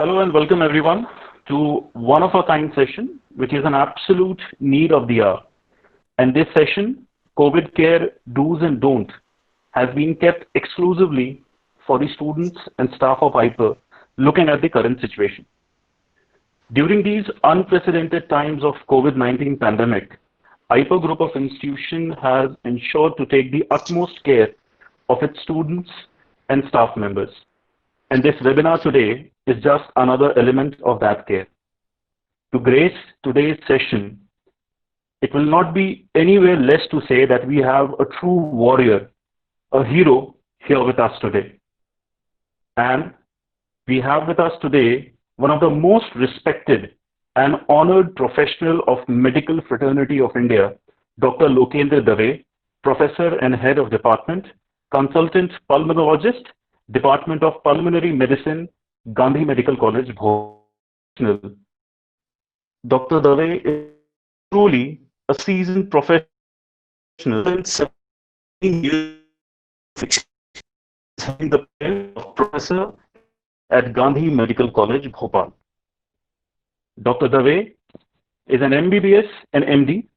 Hello and welcome everyone to one of a kind session, which is an absolute need of the hour. And this session, COVID care do's and don't, has been kept exclusively for the students and staff of IPER looking at the current situation. During these unprecedented times of COVID-19 pandemic, IPER Group of Institution has ensured to take the utmost care of its students and staff members. And this webinar today is just another element of that care. To grace today's session, it will not be anywhere less to say that we have a true warrior, a hero here with us today. And we have with us today one of the most respected and honored professional of medical fraternity of India, Dr. Lokendra Dave, Professor and Head of Department, Consultant Pulmonologist, Department of Pulmonary Medicine, Gandhi Medical College, Bhopal. Dr. Dave is truly a seasoned professional, 17 years having the title of Professor at Gandhi Medical College, Bhopal. Dr. Dave is an MBBS and MD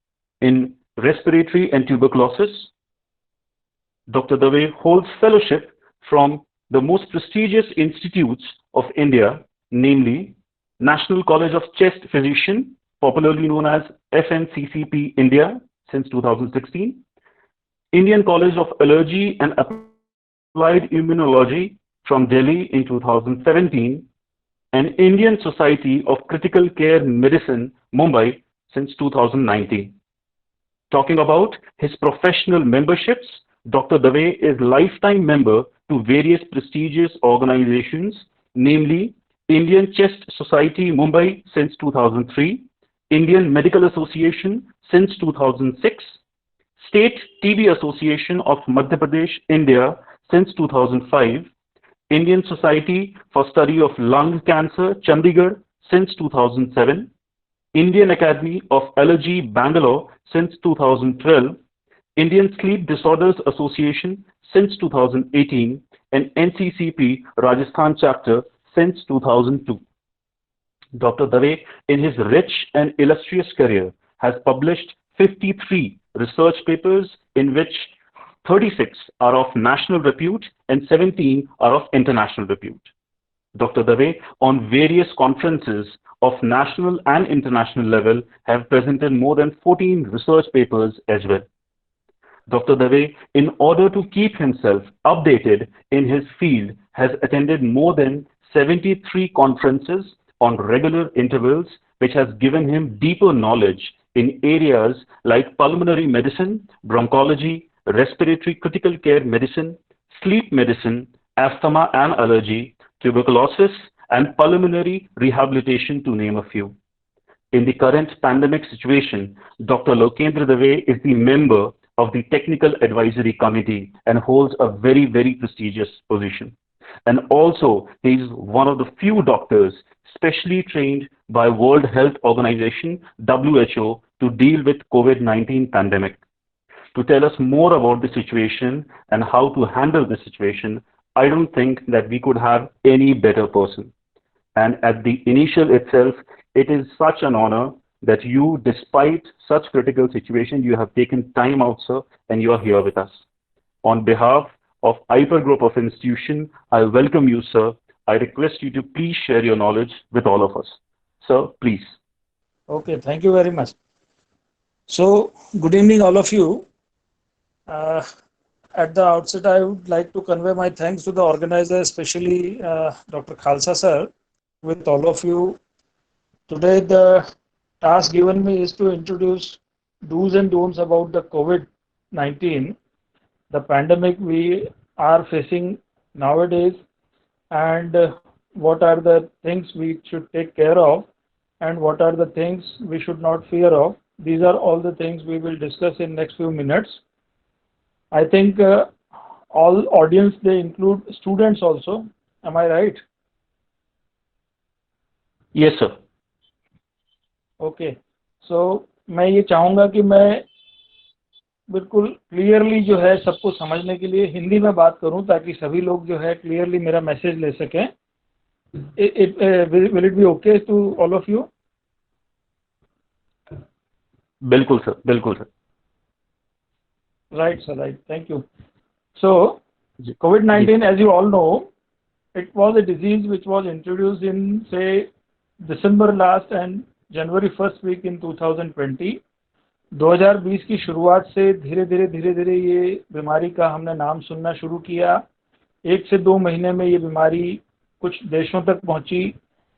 in respiratory and tuberculosis. Dr. Dave holds fellowship from the most prestigious institutes of India, namely National College of Chest Physician, popularly known as FNCCP India since 2016, Indian College of Allergy and Applied Immunology from Delhi in 2017, and Indian Society of Critical Care Medicine, Mumbai since 2019. Talking about his professional memberships, Dr. Dave is lifetime member to various prestigious organizations, namely Indian Chest Society Mumbai since 2003, Indian Medical Association since 2006, State TB Association of Madhya Pradesh, India since 2005, Indian Society for Study of Lung Cancer, Chandigarh since 2007, Indian Academy of Allergy, Bangalore since 2012, Indian Sleep Disorders Association since 2018, and NCCP Rajasthan chapter since 2002. Dr. Dave, in his rich and illustrious career, has published 53 research papers in which 36 are of national repute and 17 are of international repute. Dr. Dave, on various conferences of national and international level, have presented more than 14 research papers as well. Dr. Dave, in order to keep himself updated in his field, has attended more than 73 conferences on regular intervals, which has given him deeper knowledge in areas like pulmonary medicine, bronchology, respiratory critical care medicine, sleep medicine, asthma and allergy, tuberculosis, and pulmonary rehabilitation, to name a few. In the current pandemic situation, Dr. Lokendra Dave is the member of the Technical Advisory Committee and holds a very, very prestigious position. And also, he is one of the few doctors specially trained by World Health Organization, WHO, to deal with COVID-19 pandemic. To tell us more about the situation and how to handle the situation, I don't think that we could have any better person. And at the initial itself, it is such an honor that you, despite such critical situation, you have taken time out, sir, and you are here with us. On behalf of IPER Group of Institution, I welcome you, sir. I request you to please share your knowledge with all of us. Sir, please. Okay, thank you very much. So, good evening, all of you. At the outset, I would like to convey my thanks to the organizer, especially Dr. Khalsa sir, with all of you. Today, the task given me is to introduce do's and don'ts about the COVID-19, the pandemic we are facing nowadays, and what are the things we should take care of, and what are the things we should not fear of. These are all the things we will discuss in next few minutes. I think all audience, they include students also. Am I right? Yes, sir. Okay so मैं ये चाहूँगा कि मैं बिल्कुल clearly जो है सबको समझने के लिए हिंदी में बात करूं ताकि सभी लोग जो है क्लियरली मेरा मैसेज ले सकें. will it be okay to all of you? बिल्कुल सर, बिल्कुल sir. Right, sir, right. Thank you. So, जी, COVID-19, as you all know, it was a disease which was introduced in, say, December last and January first week in 2020. 2020 की शुरुआत से धीरे धीरे ये बीमारी का हमने नाम सुनना शुरू किया। 1 से 2 महीने में ये बीमारी कुछ देशों तक पहुंची।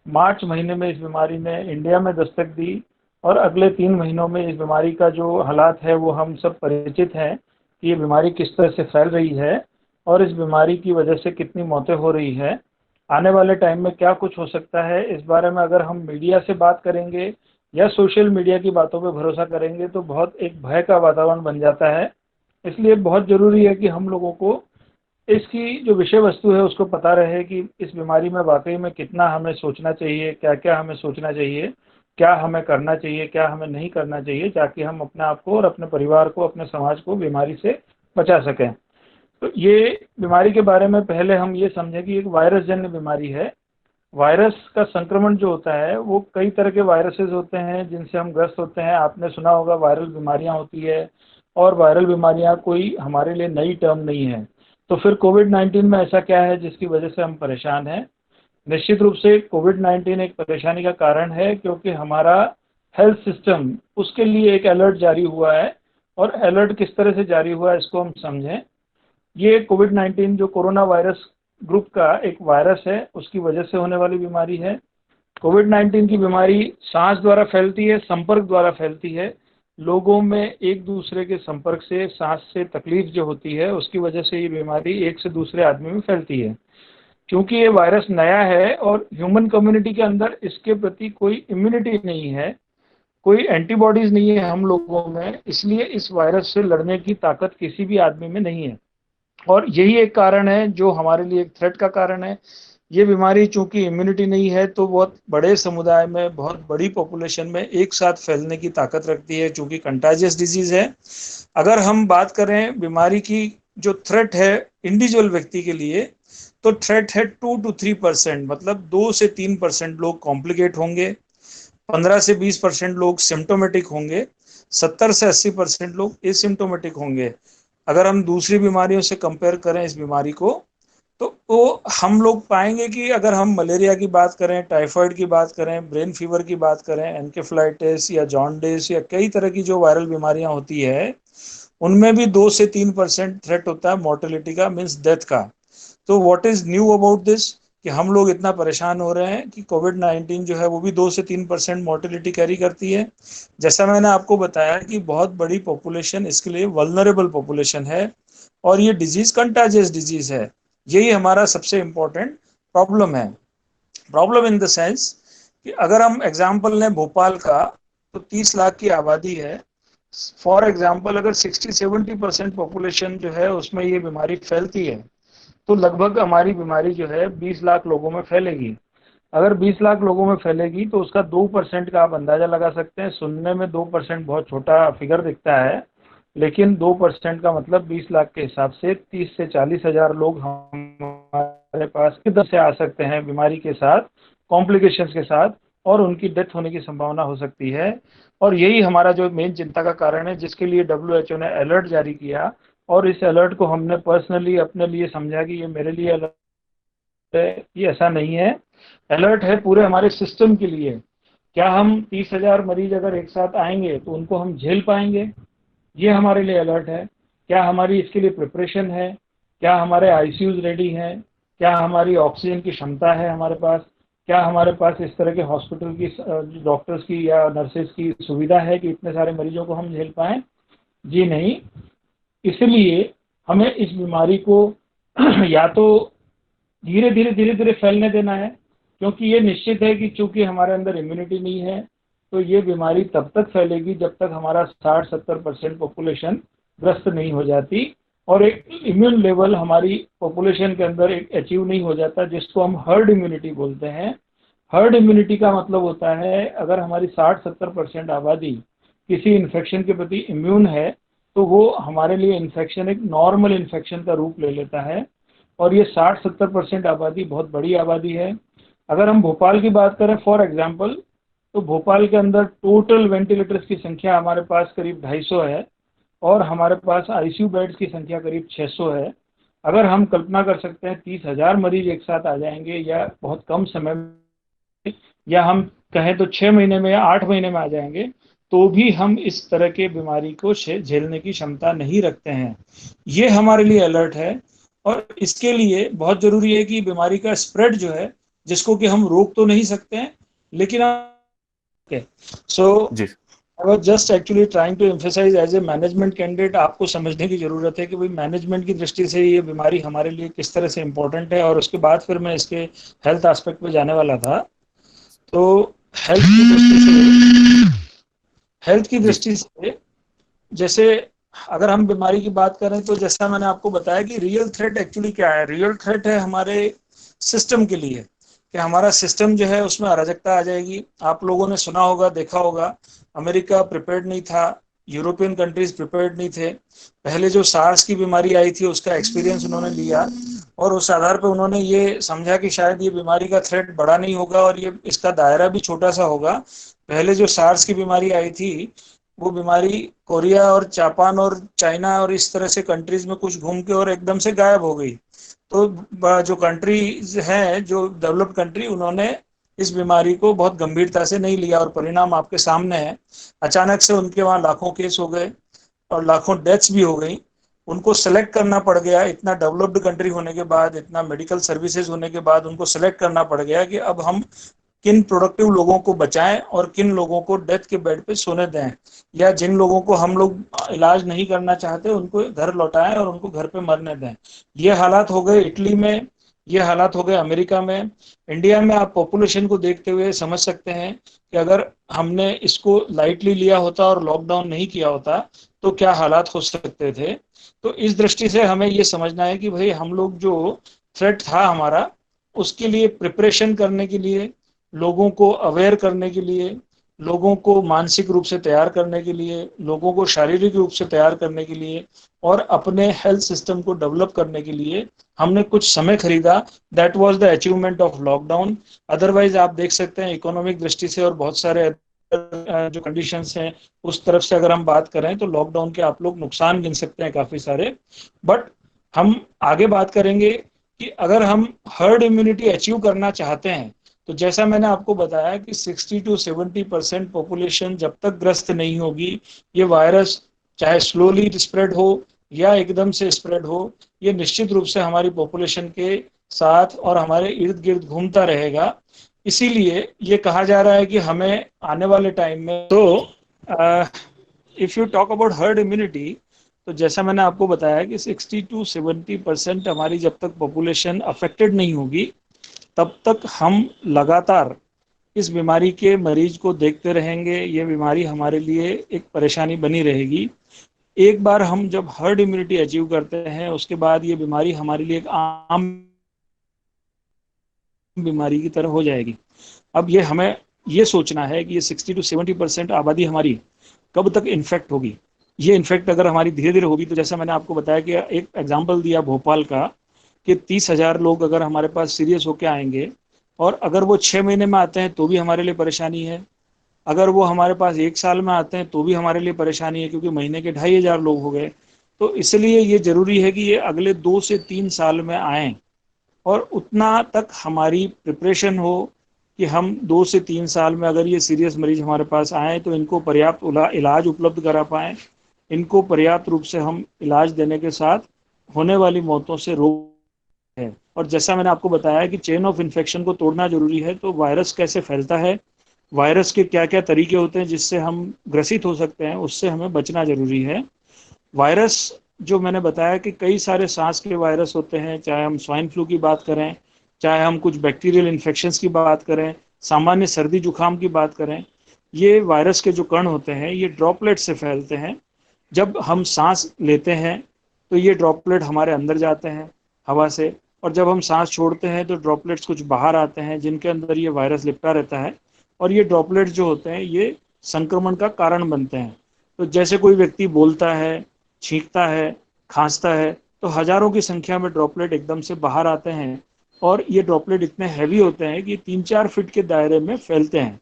मार्च महीने में इस बीमारी ने इंडिया में दस्तक दी और अगले 3 महीनों में इस बीमारी का जो हालात है वो हम सब परिचित हैं कि ये बीमारी किस तरह से फैल रही है और इस बीमारी की वजह से कितनी मौतें हो रही है। आने वाले टाइम में क्या कुछ हो सकता है, इस बारे में अगर हम मीडिया से बात करेंगे या सोशल मीडिया की बातों पर भरोसा करेंगे तो बहुत एक भय का वातावरण बन जाता है। इसलिए बहुत ज़रूरी है कि हम लोगों को इसकी जो विषय वस्तु है उसको पता रहे कि इस बीमारी में वाकई में कितना हमें सोचना चाहिए, क्या क्या हमें सोचना चाहिए, क्या हमें करना चाहिए, क्या हमें नहीं करना चाहिए, ताकि हम अपने आप को और अपने परिवार को, अपने समाज को बीमारी से बचा सकें। तो ये बीमारी के बारे में पहले हम ये समझें कि एक वायरस जन्य बीमारी है। वायरस का संक्रमण जो होता है वो कई तरह के वायरसेस होते हैं जिनसे हम ग्रस्त होते हैं। आपने सुना होगा वायरल बीमारियां होती है और वायरल बीमारियां कोई हमारे लिए नई टर्म नहीं है। तो फिर कोविड-19 में ऐसा क्या है जिसकी वजह से हम परेशान हैं? निश्चित रूप से कोविड-19 एक परेशानी का कारण है क्योंकि हमारा हेल्थ सिस्टम उसके लिए एक अलर्ट जारी हुआ है और अलर्ट किस तरह से जारी हुआ है इसको हम समझें। ये कोविड-19 जो कोरोना वायरस ग्रुप का एक वायरस है उसकी वजह से होने वाली बीमारी है। कोविड-19 की बीमारी सांस द्वारा फैलती है, संपर्क द्वारा फैलती है। लोगों में एक दूसरे के संपर्क से सांस से तकलीफ जो होती है उसकी वजह से ये बीमारी एक से दूसरे आदमी में फैलती है। क्योंकि ये वायरस नया है और ह्यूमन कम्युनिटी के अंदर इसके प्रति कोई इम्यूनिटी नहीं है, कोई एंटीबॉडीज नहीं है हम लोगों में, इसलिए इस वायरस से लड़ने की ताकत किसी भी आदमी में नहीं है। और यही एक कारण है जो हमारे लिए एक थ्रेट का कारण है। ये बीमारी चूंकि इम्यूनिटी नहीं है तो बहुत बड़े समुदाय में, बहुत बड़ी पॉपुलेशन में एक साथ फैलने की ताकत रखती है चूंकि कंटाजियस डिजीज है। अगर हम बात करें बीमारी की जो थ्रेट है इंडिविजुअल व्यक्ति के लिए, तो थ्रेट है 2 to 3%, मतलब 2 से 3% लोग कॉम्प्लिकेट होंगे, 15 से 20% लोग सिम्टोमेटिक होंगे, 70 से 80% लोग एसिम्टोमेटिक होंगे। अगर हम दूसरी बीमारियों से कंपेयर करें इस बीमारी को तो हम लोग पाएंगे कि अगर हम मलेरिया की बात करें, टाइफाइड की बात करें, ब्रेन फीवर की बात करें, एनकेफ्लाइटिस या जॉन्डिस या कई तरह की जो वायरल बीमारियां होती है उनमें भी 2 से 3% थ्रेट होता है मॉर्टेलिटी का, मीन्स डेथ का। तो what is knew about this कि हम लोग इतना परेशान हो रहे हैं कि कोविड-19 जो है वो भी 2 से 3% मॉर्टेलिटी कैरी करती है। जैसा मैंने आपको बताया कि बहुत बड़ी पॉपुलेशन इसके लिए वल्नरेबल पॉपुलेशन है और ये डिजीज कंटाजियस डिजीज है। यही हमारा सबसे इम्पोर्टेंट प्रॉब्लम है। प्रॉब्लम इन द सेंस कि अगर हम एग्जाम्पल लें भोपाल का तो 30 लाख की आबादी है। फॉर एग्जाम्पल अगर 60-70% पॉपुलेशन जो है उसमें ये बीमारी फैलती है तो लगभग हमारी बीमारी जो है 20 लाख लोगों में फैलेगी। अगर 20 लाख लोगों में फैलेगी तो उसका 2% का आप अंदाजा लगा सकते हैं। सुनने में 2% बहुत छोटा फिगर दिखता है, लेकिन 2% का मतलब 20 लाख के हिसाब से 30 से 40 हजार लोग हमारे पास किधर से आ सकते हैं बीमारी के साथ, कॉम्प्लिकेशंस के साथ, और उनकी डेथ होने की संभावना हो सकती है। और यही हमारा जो मेन चिंता का कारण है जिसके लिए WHO ने अलर्ट जारी किया और इस अलर्ट को हमने पर्सनली अपने लिए समझा कि ये मेरे लिए अलर्ट है, ये ऐसा नहीं है। अलर्ट है पूरे हमारे सिस्टम के लिए। क्या हम 30,000 मरीज अगर एक साथ आएंगे तो उनको हम झेल पाएंगे? ये हमारे लिए अलर्ट है। क्या हमारी इसके लिए प्रिपरेशन है? क्या हमारे आईसीयूज रेडी हैं? क्या हमारी ऑक्सीजन की क्षमता है हमारे पास? क्या हमारे पास इस तरह के हॉस्पिटल की डॉक्टर्स की या नर्सेज की सुविधा है कि इतने सारे मरीजों को हम झेल पाएं? जी नहीं। इसलिए हमें इस बीमारी को या तो धीरे धीरे फैलने देना है, क्योंकि ये निश्चित है कि चूंकि हमारे अंदर इम्यूनिटी नहीं है तो ये बीमारी तब तक फैलेगी जब तक हमारा 60-70% पॉपुलेशन ग्रस्त नहीं हो जाती और एक इम्यून लेवल हमारी पॉपुलेशन के अंदर एक अचीव नहीं हो जाता, जिसको हम हर्ड इम्यूनिटी बोलते हैं। हर्ड इम्यूनिटी का मतलब होता है अगर हमारी 60-70% आबादी किसी इन्फेक्शन के प्रति इम्यून है तो वो हमारे लिए इन्फेक्शन एक नॉर्मल इन्फेक्शन का रूप ले लेता है। और ये 60-70% आबादी बहुत बड़ी आबादी है। अगर हम भोपाल की बात करें फॉर एग्जांपल, तो भोपाल के अंदर टोटल वेंटिलेटर्स की संख्या हमारे पास करीब 250 है और हमारे पास आईसीयू बेड्स की संख्या करीब 600 है। अगर हम कल्पना कर सकते हैं 30,000 मरीज एक साथ आ जाएंगे या बहुत कम समय में, या हम कहें तो 6 महीने में या 8 महीने में आ जाएंगे, तो भी हम इस तरह के बीमारी को झेलने की क्षमता नहीं रखते हैं। ये हमारे लिए अलर्ट है और इसके लिए बहुत जरूरी है कि बीमारी का स्प्रेड जो है, जिसको कि हम रोक तो नहीं सकते हैं, लेकिन so ji I was just actually trying to emphasise as a management candidate, आपको समझने की जरूरत है कि भाई मैनेजमेंट की दृष्टि से ये बीमारी हमारे लिए किस तरह से इम्पोर्टेंट है, और उसके बाद फिर मैं इसके हेल्थ एस्पेक्ट पे जाने वाला था। तो हेल्थ की दृष्टि से हेल्थ की जी दृष्टि से जैसे अगर हम बीमारी की बात करें, तो जैसा मैंने आपको बताया कि रियल थ्रेट एक्चुअली क्या है। रियल थ्रेट है हमारे सिस्टम के लिए, कि हमारा सिस्टम जो है उसमें अराजकता आ जाएगी। आप लोगों ने सुना होगा, देखा होगा, अमेरिका प्रिपेयर्ड नहीं था, यूरोपियन कंट्रीज प्रिपेयर्ड नहीं थे। पहले जो सार्स की बीमारी आई थी उसका एक्सपीरियंस उन्होंने लिया और उस आधार पर उन्होंने ये समझा कि शायद ये बीमारी का थ्रेट बड़ा नहीं होगा और ये इसका दायरा भी छोटा सा होगा। पहले जो सार्स की बीमारी आई थी, वो बीमारी कोरिया और जापान और चाइना और इस तरह से कंट्रीज में कुछ घूम के और एकदम से गायब हो गई। तो जो कंट्रीज हैं, जो डेवलप्ड कंट्री, उन्होंने इस बीमारी को बहुत गंभीरता से नहीं लिया और परिणाम आपके सामने है। अचानक से उनके वहां लाखों केस हो गए और लाखों डेथ्स भी हो गई। उनको सेलेक्ट करना पड़ गया, इतना डेवलप्ड कंट्री होने के बाद, इतना मेडिकल सर्विसेज होने के बाद उनको सेलेक्ट करना पड़ गया कि अब हम किन प्रोडक्टिव लोगों को बचाएं और किन लोगों को डेथ के बेड पे सोने दें, या जिन लोगों को हम लोग इलाज नहीं करना चाहते उनको घर लौटाएं और उनको घर पे मरने दें। ये हालात हो गए इटली में, ये हालात हो गए अमेरिका में। इंडिया में आप पॉपुलेशन को देखते हुए समझ सकते हैं कि अगर हमने इसको लाइटली लिया होता और लॉकडाउन नहीं किया होता तो क्या हालात हो सकते थे। तो इस दृष्टि से हमें ये समझना है कि भाई हम लोग जो थ्रेट था हमारा, उसके लिए प्रिपरेशन करने के लिए, लोगों को अवेयर करने के लिए, लोगों को मानसिक रूप से तैयार करने के लिए, लोगों को शारीरिक रूप से तैयार करने के लिए और अपने हेल्थ सिस्टम को डेवलप करने के लिए हमने कुछ समय खरीदा। That was the achievement of lockdown. Otherwise आप देख सकते हैं इकोनॉमिक दृष्टि से और बहुत सारे जो कंडीशंस हैं उस तरफ से अगर हम बात करें तो लॉकडाउन के आप लोग नुकसान गिन सकते हैं काफी सारे। बट हम आगे बात करेंगे कि अगर हम हर्ड इम्यूनिटी अचीव करना चाहते हैं, तो जैसा मैंने आपको बताया कि 60 to 70% पॉपुलेशन जब तक ग्रस्त नहीं होगी, ये वायरस चाहे स्लोली स्प्रेड हो या एकदम से स्प्रेड हो, ये निश्चित रूप से हमारी पॉपुलेशन के साथ और हमारे इर्द गिर्द घूमता रहेगा। इसीलिए ये कहा जा रहा है कि हमें आने वाले टाइम में, तो if you talk about herd immunity, तो जैसा मैंने आपको बताया कि 60 to 70% हमारी जब तक पॉपुलेशन अफेक्टेड नहीं होगी तब तक हम लगातार इस बीमारी के मरीज को देखते रहेंगे। ये बीमारी हमारे लिए एक परेशानी बनी रहेगी। एक बार हम जब हर्ड इम्यूनिटी अचीव करते हैं उसके बाद ये बीमारी हमारे लिए एक आम बीमारी की तरह हो जाएगी। अब ये हमें ये सोचना है कि ये 60 to 70% आबादी हमारी कब तक इन्फेक्ट होगी। ये इन्फेक्ट अगर हमारी धीरे धीरे होगी, तो जैसा मैंने आपको बताया कि एक एग्जाम्पल दिया भोपाल का, कि 30,000 लोग अगर हमारे पास सीरियस होकर आएंगे और अगर वो 6 महीने में आते हैं तो भी हमारे लिए परेशानी है, अगर वो हमारे पास 1 साल में आते हैं तो भी हमारे लिए परेशानी है, क्योंकि महीने के 2,500 लोग हो गए। तो इसलिए ये जरूरी है कि ये अगले 2 से 3 साल में आए और उतना तक हमारी प्रिपरेशन हो कि हम 2 से 3 साल में अगर ये सीरियस मरीज हमारे पास आए तो इनको पर्याप्त इलाज उपलब्ध करा पाएँ, इनको पर्याप्त रूप से हम इलाज देने के साथ होने वाली मौतों से रोक है। और जैसा मैंने आपको बताया कि चेन ऑफ इन्फेक्शन को तोड़ना जरूरी है, तो वायरस कैसे फैलता है, वायरस के क्या क्या तरीके होते हैं जिससे हम ग्रसित हो सकते हैं, उससे हमें बचना जरूरी है। वायरस जो मैंने बताया कि कई सारे सांस के वायरस होते हैं, चाहे हम स्वाइन फ्लू की बात करें, चाहे हम कुछ बैक्टीरियल इन्फेक्शंस की बात करें, सामान्य सर्दी जुकाम की बात करें, ये वायरस के जो कण होते हैं ये ड्रॉपलेट से फैलते हैं। जब हम सांस लेते हैं तो ये ड्रॉपलेट हमारे अंदर जाते हैं हवा से, और जब हम सांस छोड़ते हैं तो ड्रॉपलेट्स कुछ बाहर आते हैं जिनके अंदर ये वायरस लिपटा रहता है, और ये ड्रॉपलेट्स जो होते हैं ये संक्रमण का कारण बनते हैं। तो जैसे कोई व्यक्ति बोलता है, छींकता है, खांसता है, तो हजारों की संख्या में ड्रॉपलेट एकदम से बाहर आते हैं और ये ड्रॉपलेट इतने हैवी होते हैं कि 3-4 फीट के दायरे में फैलते हैं।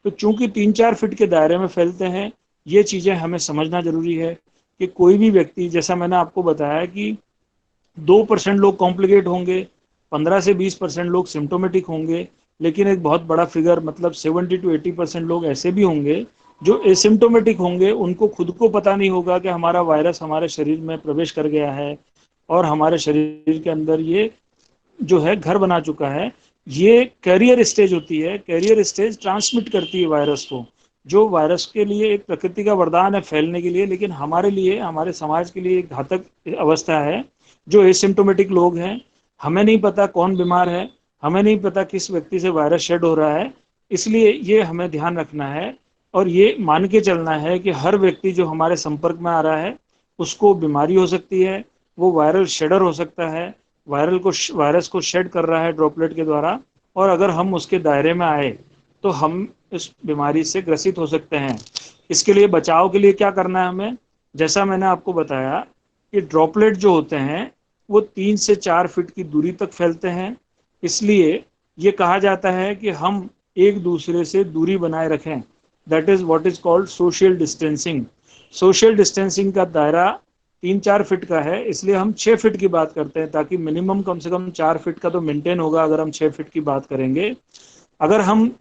तो चूंकि 3-4 फीट के दायरे में फैलते हैं, ये चीज़ें हमें समझना जरूरी है कि कोई भी व्यक्ति, जैसा मैंने आपको बताया कि 2% लोग कॉम्प्लिकेट होंगे, 15 से 20% लोग सिम्टोमेटिक होंगे, लेकिन एक बहुत बड़ा फिगर मतलब 70 to 80% लोग ऐसे भी होंगे जो एसिम्टोमेटिक होंगे। उनको खुद को पता नहीं होगा कि हमारा वायरस हमारे शरीर में प्रवेश कर गया है और हमारे शरीर के अंदर ये जो है घर बना चुका है। ये कैरियर स्टेज होती है। कैरियर स्टेज ट्रांसमिट करती है वायरस को, जो वायरस के लिए एक प्रकृति का वरदान है फैलने के लिए, लेकिन हमारे लिए, हमारे समाज के लिए एक घातक अवस्था है। जो एसिम्टोमेटिक लोग हैं, हमें नहीं पता कौन बीमार है, हमें नहीं पता किस व्यक्ति से वायरस शेड हो रहा है, इसलिए ये हमें ध्यान रखना है और ये मान के चलना है कि हर व्यक्ति जो हमारे संपर्क में आ रहा है उसको बीमारी हो सकती है, वो वायरल शेडर हो सकता है, वायरस को शेड कर रहा है ड्रॉपलेट के द्वारा, और अगर हम उसके दायरे में आए तो हम इस बीमारी से ग्रसित हो सकते हैं। इसके लिए बचाव के लिए क्या करना है हमें, जैसा मैंने आपको बताया कि ड्रॉपलेट जो होते हैं वो 3 से 4 फीट की दूरी तक फैलते हैं। इसलिए ये कहा जाता है कि हम एक दूसरे से दूरी बनाए रखें। That is what is called social distancing. Social distancing का दायरा 3-4 फीट का है, इसलिए हम 6 फीट की बात करते हैं, ताकि मिनिमम कम से कम 4 फीट का तो मेंटेन होगा अगर हम 6 फीट की बात करेंगे। अगर हम,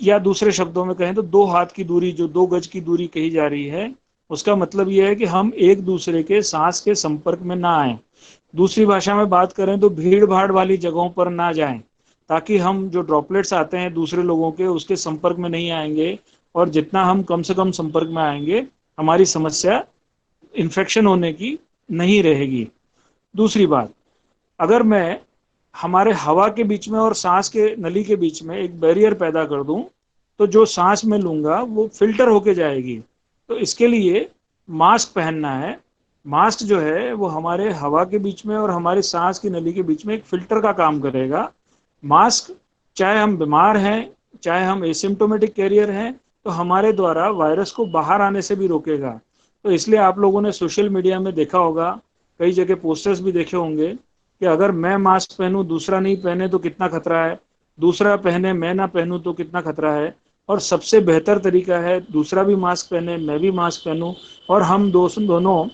या दूसरे शब्दों में कहें तो 2 हाथ की दूरी, जो 2 गज की दूरी कही जा रही है, उसका मतलब यह है कि हम एक दूसरे के सांस के संपर्क में ना आए। दूसरी भाषा में बात करें तो भीड़ भाड़ वाली जगहों पर ना जाएं, ताकि हम जो ड्रॉपलेट्स आते हैं दूसरे लोगों के, उसके संपर्क में नहीं आएंगे, और जितना हम कम से कम संपर्क में आएंगे हमारी समस्या इन्फेक्शन होने की नहीं रहेगी। दूसरी बात, अगर मैं हमारे हवा के बीच में और सांस के नली के बीच में एक बैरियर पैदा कर दूं, तो जो सांस में लूंगा वो फिल्टर होके जाएगी। तो इसके लिए मास्क पहनना है। मास्क जो है वो हमारे हवा के बीच में और हमारे सांस की नली के बीच में एक फिल्टर का काम करेगा। मास्क, चाहे हम बीमार हैं चाहे हम एसिम्टोमेटिक कैरियर हैं, तो हमारे द्वारा वायरस को बाहर आने से भी रोकेगा। तो इसलिए आप लोगों ने सोशल मीडिया में देखा होगा, कई जगह पोस्टर्स भी देखे होंगे कि अगर मैं मास्क पहनूं दूसरा नहीं पहने तो कितना खतरा है, दूसरा पहने मैं ना पहनूं तो कितना खतरा है, और सबसे बेहतर तरीका है दूसरा भी मास्क पहने मैं भी मास्क पहनूं, और हम दोनों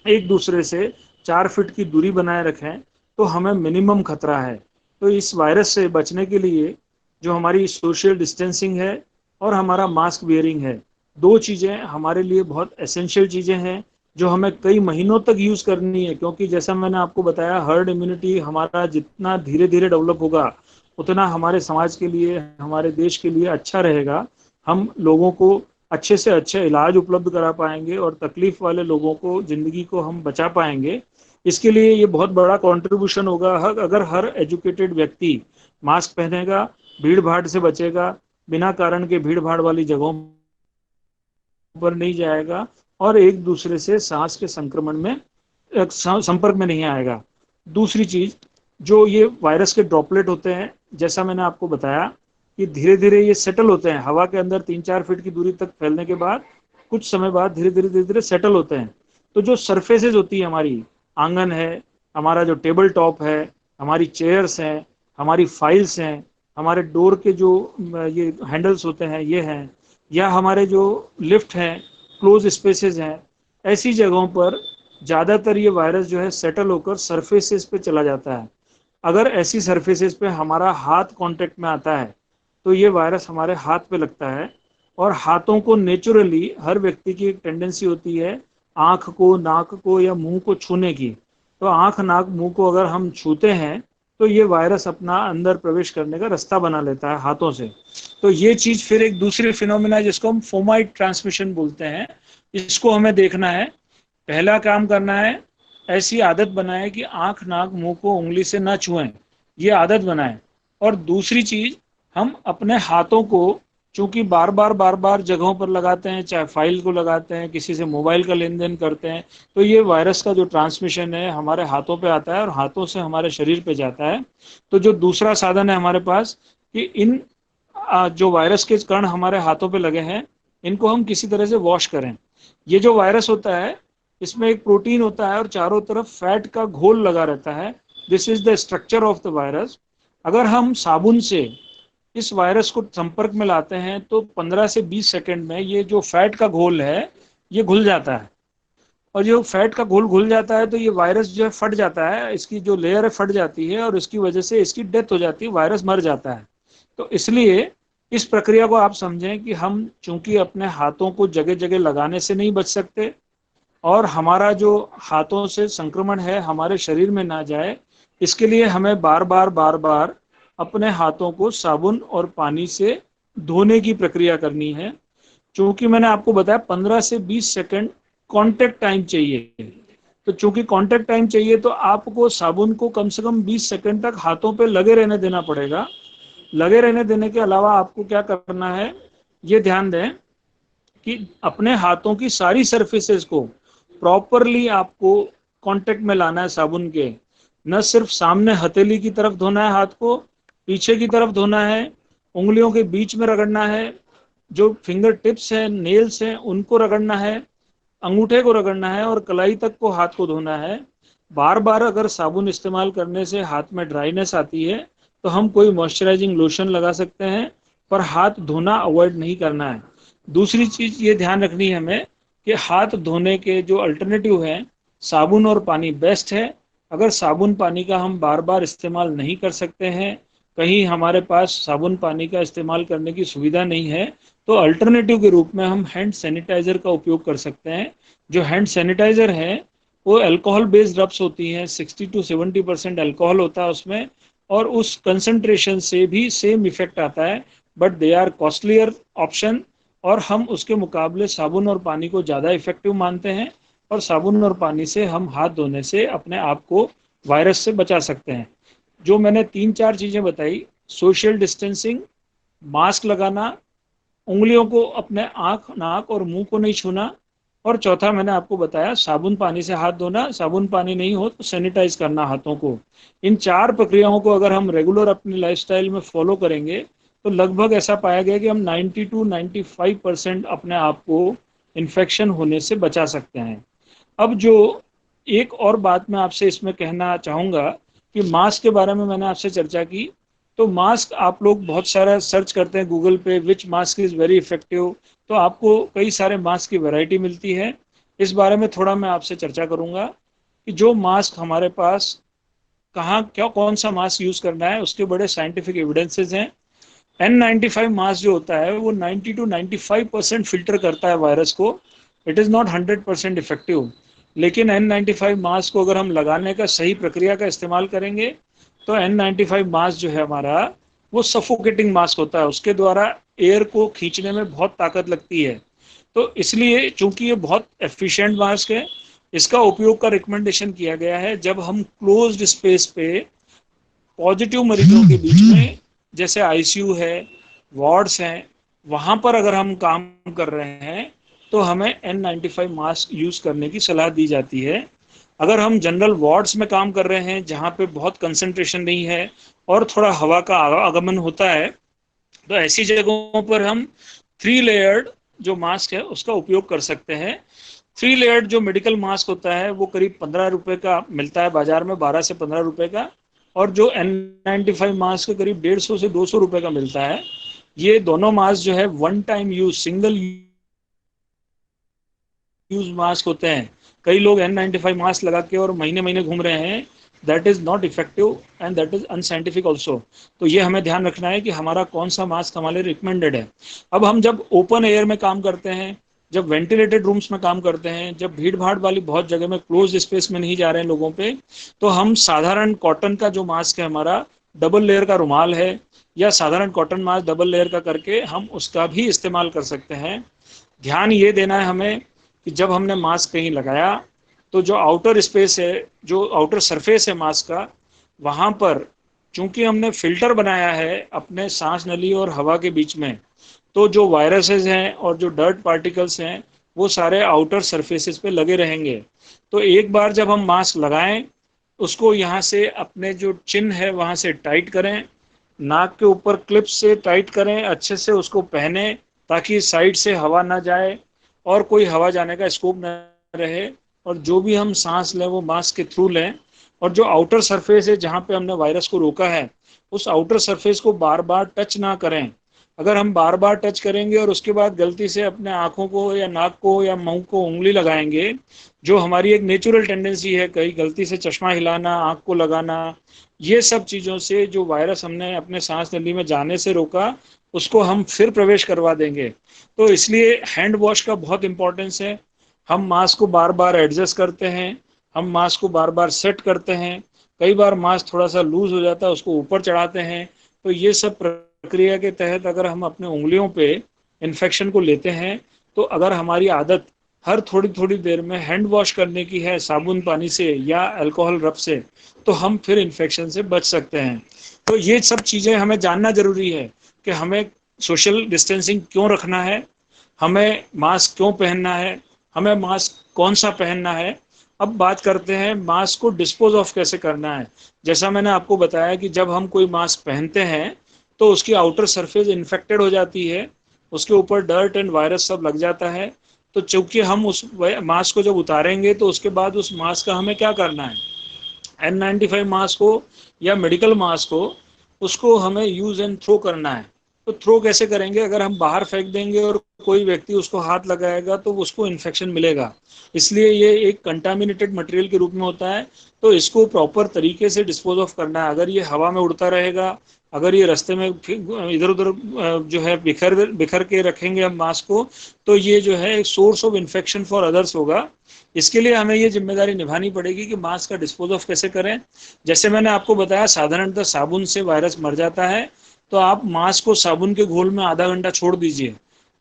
एक दूसरे से 4 फीट की दूरी बनाए रखें, तो हमें मिनिमम खतरा है। तो इस वायरस से बचने के लिए जो हमारी सोशल डिस्टेंसिंग है और हमारा मास्क वेयरिंग है, 2 चीज़ें हमारे लिए बहुत एसेंशियल चीज़ें हैं जो हमें कई महीनों तक यूज़ करनी है। क्योंकि जैसा मैंने आपको बताया, हर्ड इम्यूनिटी हमारा जितना धीरे धीरे डेवलप होगा उतना हमारे समाज के लिए, हमारे देश के लिए अच्छा रहेगा। हम लोगों को अच्छे से अच्छा इलाज उपलब्ध करा पाएंगे और तकलीफ वाले लोगों को, जिंदगी को हम बचा पाएंगे। इसके लिए ये बहुत बड़ा कंट्रीब्यूशन होगा अगर हर एजुकेटेड व्यक्ति मास्क पहनेगा, भीड़ भाड़ से बचेगा, बिना कारण के भीड़ भाड़ वाली जगहों पर नहीं जाएगा, और एक दूसरे से सांस के संक्रमण में संपर्क में नहीं आएगा। दूसरी चीज, जो ये वायरस के ड्रॉपलेट होते हैं, जैसा मैंने आपको बताया कि धीरे धीरे ये सेटल होते हैं हवा के अंदर 3-4 फीट की दूरी तक फैलने के बाद, कुछ समय बाद धीरे धीरे सेटल होते हैं। तो जो सरफेसेज होती है, हमारी आंगन है, हमारा जो टेबल टॉप है, हमारी चेयर्स हैं, हमारी फाइल्स हैं, हमारे डोर के जो ये हैंडल्स होते हैं ये हैं, या हमारे जो लिफ्ट हैं, क्लोज स्पेसेस हैं, ऐसी जगहों पर ज़्यादातर ये वायरस जो है सेटल होकर सरफेसेस पे चला जाता है। अगर ऐसी सरफेसेस पे हमारा हाथ कांटेक्ट में आता है तो ये वायरस हमारे हाथ पे लगता है, और हाथों को नेचुरली हर व्यक्ति की एक टेंडेंसी होती है आँख को, नाक को या मुंह को छूने की। तो आँख, नाक, मुंह को अगर हम छूते हैं तो ये वायरस अपना अंदर प्रवेश करने का रास्ता बना लेता है हाथों से। तो ये चीज फिर एक दूसरी फिनोमिना जिसको हम फोमाइट ट्रांसमिशन बोलते हैं, इसको हमें देखना है। पहला काम करना है, ऐसी आदत बनाए कि आंख, नाक, मुंह को उंगली से ना छुएं, ये आदत बनाएं। और दूसरी चीज, हम अपने हाथों को चूंकि बार बार जगहों पर लगाते हैं, चाहे फाइल को लगाते हैं, किसी से मोबाइल का लेन देन करते हैं, तो ये वायरस का जो ट्रांसमिशन है हमारे हाथों पे आता है और हाथों से हमारे शरीर पे जाता है। तो जो दूसरा साधन है हमारे पास कि इन जो वायरस के कण हमारे हाथों पे लगे हैं इनको हम किसी तरह से वॉश करें। ये जो वायरस होता है इसमें एक प्रोटीन होता है और चारों तरफ फैट का घोल लगा रहता है, this is the structure of the virus. अगर हम साबुन से इस वायरस को संपर्क में लाते हैं तो 15 से 20 सेकंड में ये जो फैट का घोल है ये घुल जाता है, और जो फैट का घोल घुल जाता है तो ये वायरस जो है फट जाता है, इसकी जो लेयर है फट जाती है और इसकी वजह से इसकी डेथ हो जाती है, वायरस मर जाता है। तो इसलिए इस प्रक्रिया को आप समझें कि हम चूंकि अपने हाथों को जगह जगह लगाने से नहीं बच सकते, और हमारा जो हाथों से संक्रमण है हमारे शरीर में ना जाए, इसके लिए हमें बार बार अपने हाथों को साबुन और पानी से धोने की प्रक्रिया करनी है। चूंकि मैंने आपको बताया 15 से 20 सेकंड कांटेक्ट टाइम चाहिए, तो चूंकि कांटेक्ट टाइम चाहिए तो आपको साबुन को कम से कम 20 सेकंड तक हाथों पे लगे रहने देना पड़ेगा। लगे रहने देने के अलावा आपको क्या करना है, ये ध्यान दें कि अपने हाथों की सारी सरफेसेस को प्रॉपरली आपको कांटेक्ट में लाना है साबुन के। न सिर्फ सामने हथेली की तरफ धोना है हाथ को, पीछे की तरफ धोना है, उंगलियों के बीच में रगड़ना है, जो फिंगर टिप्स हैं, नेल्स हैं, उनको रगड़ना है, अंगूठे को रगड़ना है और कलाई तक को हाथ को धोना है। बार बार अगर साबुन इस्तेमाल करने से हाथ में ड्राइनेस आती है तो हम कोई मॉइस्चराइजिंग लोशन लगा सकते हैं, पर हाथ धोना अवॉइड नहीं करना है। दूसरी चीज ये ध्यान रखनी है हमें कि हाथ धोने के जो अल्टरनेटिव है, साबुन और पानी बेस्ट है। अगर साबुन पानी का हम बार बार इस्तेमाल नहीं कर सकते हैं, कहीं हमारे पास साबुन पानी का इस्तेमाल करने की सुविधा नहीं है, तो अल्टरनेटिव के रूप में हम हैंड सैनिटाइजर का उपयोग कर सकते हैं। जो हैंड सैनिटाइजर है वो अल्कोहल बेस्ड रब्स होती हैं, 60 to 70% अल्कोहल होता है उसमें, और उस कंसंट्रेशन से भी सेम इफेक्ट आता है, but they are costlier option, और हम उसके मुकाबले साबुन और पानी को ज़्यादा इफेक्टिव मानते हैं, और साबुन और पानी से हम हाथ धोने से अपने आप को वायरस से बचा सकते हैं। जो मैंने 3-4 चीज़ें बताई, सोशल डिस्टेंसिंग, मास्क लगाना, उंगलियों को अपने आँख, नाक और मुंह को नहीं छूना, और चौथा मैंने आपको बताया साबुन पानी से हाथ धोना, साबुन पानी नहीं हो तो सैनिटाइज करना हाथों को। इन 4 प्रक्रियाओं को अगर हम रेगुलर अपनी लाइफस्टाइल में फॉलो करेंगे तो लगभग ऐसा पाया गया कि हम 90 to 95% अपने आप को इन्फेक्शन होने से बचा सकते हैं। अब जो एक और बात मैं आपसे इसमें कहना चाहूँगा कि मास्क के बारे में मैंने आपसे चर्चा की, तो मास्क आप लोग बहुत सारा सर्च करते हैं गूगल पे, विच मास्क इज़ वेरी इफेक्टिव, तो आपको कई सारे मास्क की वैरायटी मिलती है। इस बारे में थोड़ा मैं आपसे चर्चा करूँगा कि जो मास्क हमारे पास कहाँ क्या कौन सा मास्क यूज़ करना है, उसके बड़े साइंटिफिक एविडेंसेस हैं। N95 मास्क जो होता है वो 90 to 95% फिल्टर करता है वायरस को। इट इज़ नॉट 100% इफेक्टिव, लेकिन N95 मास्क को अगर हम लगाने का सही प्रक्रिया का इस्तेमाल करेंगे तो N95 मास्क जो है हमारा वो सफोकेटिंग मास्क होता है, उसके द्वारा एयर को खींचने में बहुत ताकत लगती है। तो इसलिए चूंकि ये बहुत एफिशिएंट मास्क है, इसका उपयोग का रिकमेंडेशन किया गया है जब हम क्लोज्ड स्पेस पे पॉजिटिव मरीजों के बीच में, जैसे आईसीयू है, वार्ड्स हैं, वहां पर अगर हम काम कर रहे हैं तो हमें N95 मास्क यूज करने की सलाह दी जाती है। अगर हम जनरल वार्ड्स में काम कर रहे हैं जहाँ पे बहुत कंसंट्रेशन नहीं है और थोड़ा हवा का आगमन होता है, तो ऐसी जगहों पर हम 3 लेयर्ड जो मास्क है उसका उपयोग कर सकते हैं। 3 लेयर्ड जो मेडिकल मास्क होता है वो करीब 15 रुपए का मिलता है बाजार में, 12 से 15 रुपए का, और जो N95 मास्क करीब 150 से 200 रुपए का मिलता है। ये दोनों मास्क जो है one time use, single use mask होते हैं। कई लोग N95 मास्क लगा के और महीने महीने घूम रहे हैं, that is not effective and that is unscientific also. तो ये हमें ध्यान रखना है कि हमारा कौन सा मास्क हमारे रिकमेंडेड है। अब हम जब ओपन एयर में काम करते हैं, जब वेंटिलेटेड रूम्स में काम करते हैं, जब भीड़ भाड़ वाली बहुत जगह में क्लोज स्पेस में नहीं जा रहे हैं लोगों पे, तो हम साधारण कॉटन का जो मास्क है हमारा, डबल लेयर का रुमाल है, या साधारण कॉटन मास्क डबल लेयर का करके हम उसका भी इस्तेमाल कर सकते हैं। ध्यान ये देना है हमें कि जब हमने मास्क कहीं लगाया तो जो आउटर स्पेस है, जो आउटर सरफेस है मास्क का, वहाँ पर चूंकि हमने फिल्टर बनाया है अपने सांस नली और हवा के बीच में, तो जो वायरसेस हैं और जो डर्ट पार्टिकल्स हैं वो सारे आउटर सरफेसेस पे लगे रहेंगे। तो एक बार जब हम मास्क लगाएं, उसको यहाँ से अपने जो चिन है वहाँ से टाइट करें, नाक के ऊपर क्लिप से टाइट करें, अच्छे से उसको पहने ताकि साइड से हवा ना जाए और कोई हवा जाने का स्कोप न रहे, और जो भी हम सांस लें वो मास्क के थ्रू लें। और जो आउटर सरफेस है जहाँ पे हमने वायरस को रोका है, उस आउटर सरफेस को बार बार टच ना करें। अगर हम बार बार टच करेंगे और उसके बाद गलती से अपने आँखों को या नाक को या मुंह को उंगली लगाएंगे, जो हमारी एक नेचुरल टेंडेंसी है, कहीं गलती से चश्मा हिलाना, आँख को लगाना, ये सब चीज़ों से जो वायरस हमने अपने सांस नली में जाने से रोका, उसको हम फिर प्रवेश करवा देंगे। तो इसलिए हैंड वॉश का बहुत इंपॉर्टेंस है। हम मास्क को बार बार एडजस्ट करते हैं, हम मास्क को बार बार सेट करते हैं, कई बार मास्क थोड़ा सा लूज हो जाता है, उसको ऊपर चढ़ाते हैं। तो ये सब प्रक्रिया के तहत अगर हम अपने उंगलियों पे इन्फेक्शन को लेते हैं, तो अगर हमारी आदत हर थोड़ी थोड़ी देर में हैंड वॉश करने की है साबुन पानी से या अल्कोहल रब से, तो हम फिर इन्फेक्शन से बच सकते हैं। तो ये सब चीज़ें हमें जानना जरूरी है कि हमें सोशल डिस्टेंसिंग क्यों रखना है, हमें मास्क क्यों पहनना है, हमें मास्क कौन सा पहनना है। अब बात करते हैं मास्क को डिस्पोज ऑफ कैसे करना है। जैसा मैंने आपको बताया कि जब हम कोई मास्क पहनते हैं तो उसकी आउटर सरफेस इन्फेक्टेड हो जाती है, उसके ऊपर डर्ट एंड वायरस सब लग जाता है। तो चूंकि हम उस मास्क को जब उतारेंगे तो उसके बाद उस मास्क का हमें क्या करना है, N95 मास्क हो या मेडिकल मास्क हो, उसको हमें यूज एंड थ्रो करना है। तो थ्रो कैसे करेंगे, अगर हम बाहर फेंक देंगे और कोई व्यक्ति उसको हाथ लगाएगा तो उसको इन्फेक्शन मिलेगा। इसलिए ये एक कंटामिनेटेड मटेरियल के रूप में होता है, तो इसको प्रॉपर तरीके से डिस्पोज ऑफ करना है। अगर ये हवा में उड़ता रहेगा, अगर ये रास्ते में इधर उधर जो है बिखर बिखर के रखेंगे हम मास्क को, तो ये जो है एक source of infection for others होगा। इसके लिए हमें ये जिम्मेदारी निभानी पड़ेगी कि मास्क का डिस्पोज ऑफ कैसे करें। जैसे मैंने आपको बताया साधारणतः साबुन से वायरस मर जाता है, तो आप मास्क को साबुन के घोल में आधा घंटा छोड़ दीजिए।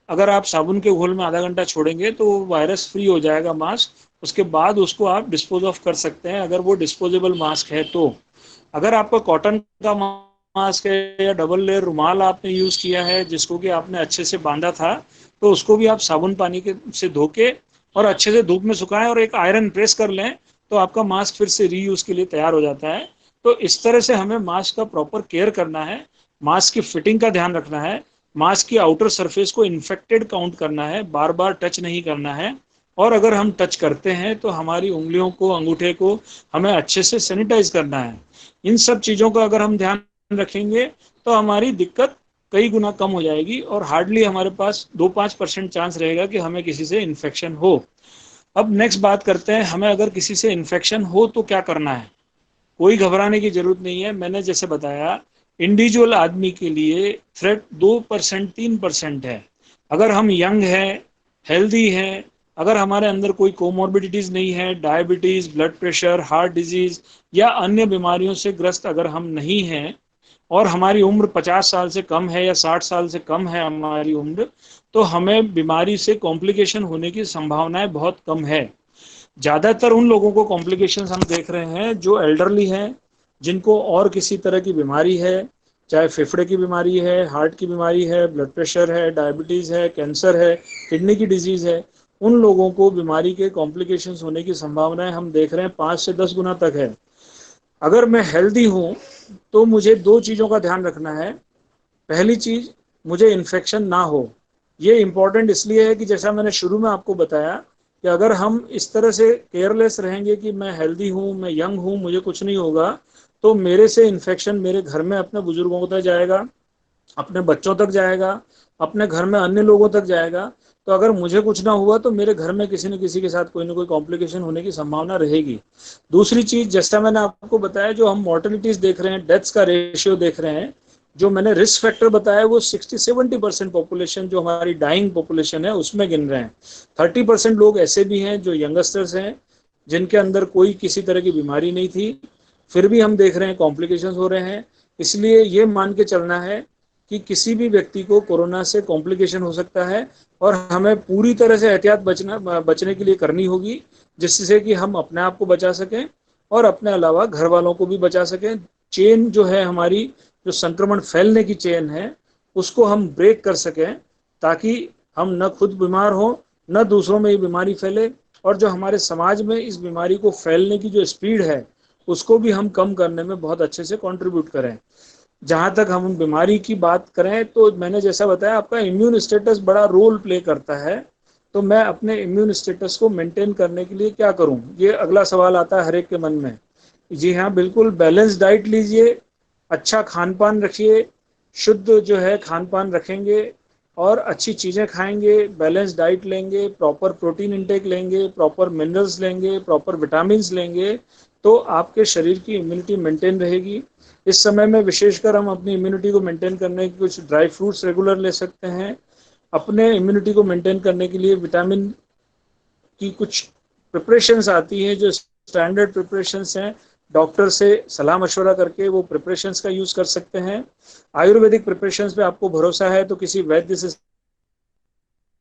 अगर आप साबुन के घोल में आधा घंटा छोड़ेंगे तो वायरस फ्री हो जाएगा मास्क, उसके बाद उसको आप डिस्पोज ऑफ कर सकते हैं अगर वो डिस्पोजेबल मास्क है तो। अगर आपका कॉटन का मास्क है या डबल लेयर रुमाल आपने यूज किया है जिसको कि आपने अच्छे से बांधा था, तो उसको भी आप साबुन पानी के से धो के और अच्छे से धूप में सुखाएं और एक आयरन प्रेस कर लें, तो आपका मास्क फिर से रीयूज के लिए तैयार हो जाता है। तो इस तरह से हमें मास्क का प्रॉपर केयर करना है, मास्क की फिटिंग का ध्यान रखना है, मास्क की आउटर सरफेस को इन्फेक्टेड काउंट करना है, बार बार टच नहीं करना है। और अगर हम टच करते हैं तो हमारी उंगलियों को, अंगूठे को हमें अच्छे से सैनिटाइज करना है। इन सब चीज़ों का अगर हम ध्यान रखेंगे तो हमारी दिक्कत कई गुना कम हो जाएगी और हार्डली हमारे पास 2-5% चांस रहेगा कि हमें किसी से इन्फेक्शन हो। अब नेक्स्ट बात करते हैं, हमें अगर किसी से इन्फेक्शन हो तो क्या करना है। कोई घबराने की जरूरत नहीं है। मैंने जैसे बताया, इंडिविजुअल आदमी के लिए थ्रेट 2% 3% है। अगर हम यंग हैं, हेल्दी हैं, अगर हमारे अंदर कोई कोमॉर्बिडिटीज नहीं है, diabetes, blood pressure, heart disease या अन्य बीमारियों से ग्रस्त अगर हम नहीं हैं, और हमारी उम्र 50 साल से कम है या 60 साल से कम है हमारी उम्र, तो हमें बीमारी से कॉम्प्लिकेशन होने की संभावनाएं बहुत कम है। ज़्यादातर उन लोगों को कॉम्प्लिकेशंस हम देख रहे हैं जो एल्डरली हैं, जिनको और किसी तरह की बीमारी है, चाहे फेफड़े की बीमारी है, हार्ट की बीमारी है, ब्लड प्रेशर है, डायबिटीज़ है, कैंसर है, किडनी की डिजीज़ है। उन लोगों को बीमारी के कॉम्प्लिकेशंस होने की संभावनाएं हम देख रहे हैं 5 से 10 गुना तक है। अगर मैं हेल्दी हूँ तो मुझे 2 चीज़ों का ध्यान रखना है। पहली चीज़, मुझे इन्फेक्शन ना हो। ये इम्पॉर्टेंट इसलिए है कि जैसा मैंने शुरू में आपको बताया कि अगर हम इस तरह से केयरलेस रहेंगे कि मैं हेल्दी हूँ, मैं यंग हूँ, मुझे कुछ नहीं होगा, तो मेरे से इन्फेक्शन मेरे घर में अपने बुजुर्गों तक जाएगा, अपने बच्चों तक जाएगा, अपने घर में अन्य लोगों तक जाएगा। तो अगर मुझे कुछ ना हुआ तो मेरे घर में किसी न किसी के साथ कोई ना कोई कॉम्प्लिकेशन होने की संभावना रहेगी। दूसरी चीज, जैसा मैंने आपको बताया, जो हम मॉर्टेलिटीज देख रहे हैं, डेथ्स का रेशियो देख रहे हैं, जो मैंने रिस्क फैक्टर बताया वो 60-70% पॉपुलेशन जो हमारी डाइंग पॉपुलेशन है उसमें गिन रहे हैं। 30% लोग ऐसे भी हैं जो यंगस्टर्स हैं, जिनके अंदर कोई किसी तरह की बीमारी नहीं थी, फिर भी हम देख रहे हैं कॉम्प्लिकेशंस हो रहे हैं। इसलिए ये मान के चलना है कि किसी भी व्यक्ति को कोरोना से कॉम्प्लिकेशन हो सकता है और हमें पूरी तरह से एहतियात बचने के लिए करनी होगी, जिससे कि हम अपने आप को बचा सकें और अपने अलावा घर वालों को भी बचा सकें। चेन जो है हमारी, जो संक्रमण फैलने की चेन है, उसको हम ब्रेक कर सकें, ताकि हम न खुद बीमार हो, न दूसरों में ये बीमारी फैले, और जो हमारे समाज में इस बीमारी को फैलने की जो स्पीड है उसको भी हम कम करने में बहुत अच्छे से कंट्रीब्यूट करें। जहाँ तक हम बीमारी की बात करें तो मैंने जैसा बताया, आपका इम्यून स्टेटस बड़ा रोल प्ले करता है। तो मैं अपने इम्यून स्टेटस को मेंटेन करने के लिए क्या करूं, ये अगला सवाल आता है हर एक के मन में जी हाँ, बिल्कुल बैलेंस डाइट लीजिए, अच्छा खान पान रखिए, शुद्ध जो है खान पान रखेंगे और अच्छी चीज़ें खाएंगे, बैलेंस डाइट लेंगे, प्रॉपर प्रोटीन इंटेक लेंगे, प्रॉपर मिनरल्स लेंगे, प्रॉपर विटामिन्स लेंगे, तो आपके शरीर की इम्यूनिटी मेंटेन रहेगी। इस समय में विशेषकर हम अपनी इम्यूनिटी को मेंटेन करने के कुछ ड्राई फ्रूट्स रेगुलर ले सकते हैं। अपने इम्यूनिटी को मेंटेन करने के लिए विटामिन की कुछ प्रिपरेशंस आती हैं जो स्टैंडर्ड प्रिपरेशंस हैं, डॉक्टर से सलाह मशवरा करके वो प्रिपरेशंस का यूज कर सकते हैं। आयुर्वेदिक प्रिपरेशंस पे आपको भरोसा है तो किसी वैद्य से